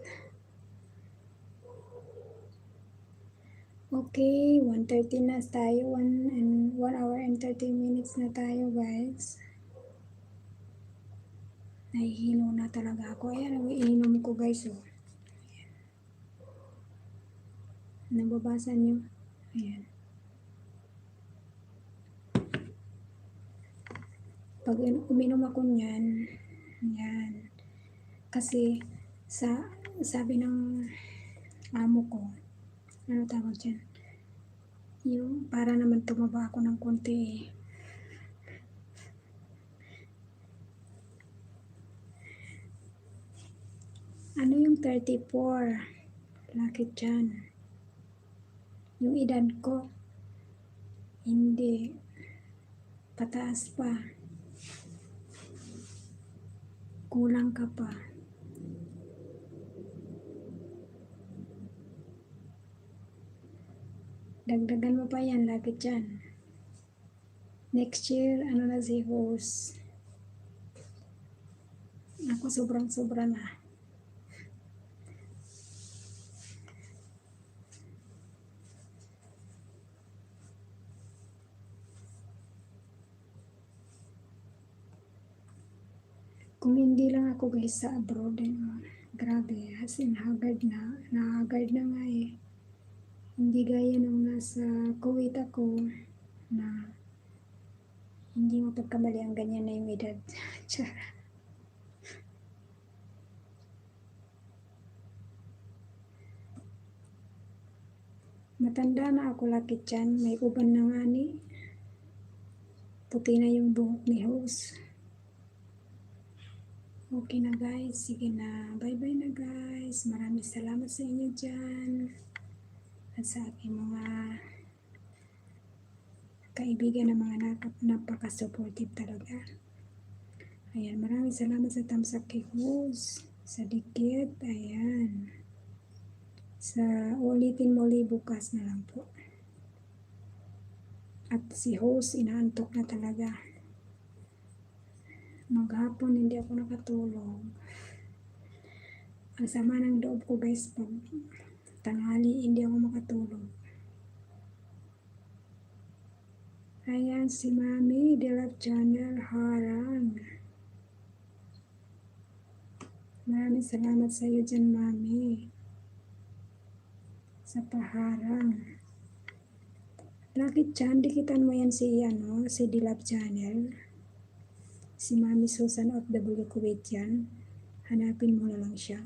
Okay, 1:30 na tayo. 1 hour and 30 minutes na tayo, guys. Nahihilo na talaga ako. Ayan, ang ininom ko, guys. Oh. Nababasa nyo? Ayan. Pag uminom ako niyan, yan. Kasi, sabi ng amo ko, ano tawag dyan? Yung para naman tumaba ako ng konti eh. Ano yung 34? Bakit dyan? Yung edad ko, hindi. Pataas pa. Kulang ka pa. Dagdagan mo pa yan, lagi dyan. Next year, ano na si host. Ako sobrang-sobra na. Kung hindi lang ako guys sa abroad, grabe, as in haggard na nga eh. Hindi gaya nung nasa Kuwait ako na hindi mapagkamali ang ganyan na yung edad. Matanda na ako lakit dyan, may uban na nga ni. Puti na yung buhok ni host. Okay na guys, sige na. Bye-bye na guys. Maraming salamat sa inyo dyan. At sa aking mga kaibigan na mga napaka-supportive talaga. Ayan, maraming salamat sa thumbs up kay host. Sa dikit, ayan. Sa ulitin mo ulit bukas na lang po. At si host, inaantok na talaga. Maghapon hindi ako nakatulog. Ang sama ng loob ko guys, pag tanghali hindi ako makatulog. Ayan si Mami de la Channel Harang. Maraming salamat sa iyo dyan, Mami. Sa paharang. Bakit dyan? Dikitan mo yan si De la Channel. Si Mami Susan of W Kuwait yan. Hanapin mo na lang siya.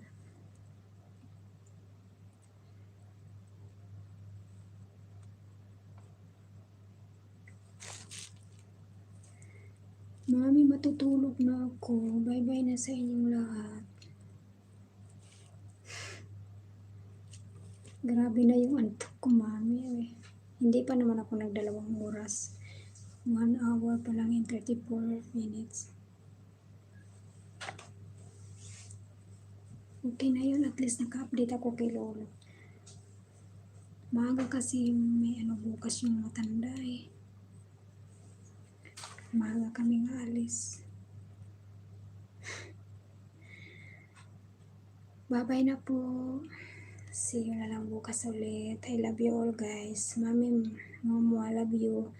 Mami, matutulog na ako. Bye-bye na sa inyong lahat. Grabe na yung antok ko, Mami. Hindi pa naman ako nagdalawang oras. 1 hour pa lang in 34 minutes. Okay na yun. At least naka-update ako kay Lolo. Maaga kasi may bukas yung matanda eh. Maaga kaming alis. Bye-bye na po. See you na lang bukas ulit. I love you all guys. Mami, Momo, I love you.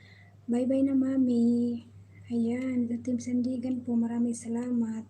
Bye-bye na Mami. Ayan, the Team Sandigan po. Maraming salamat.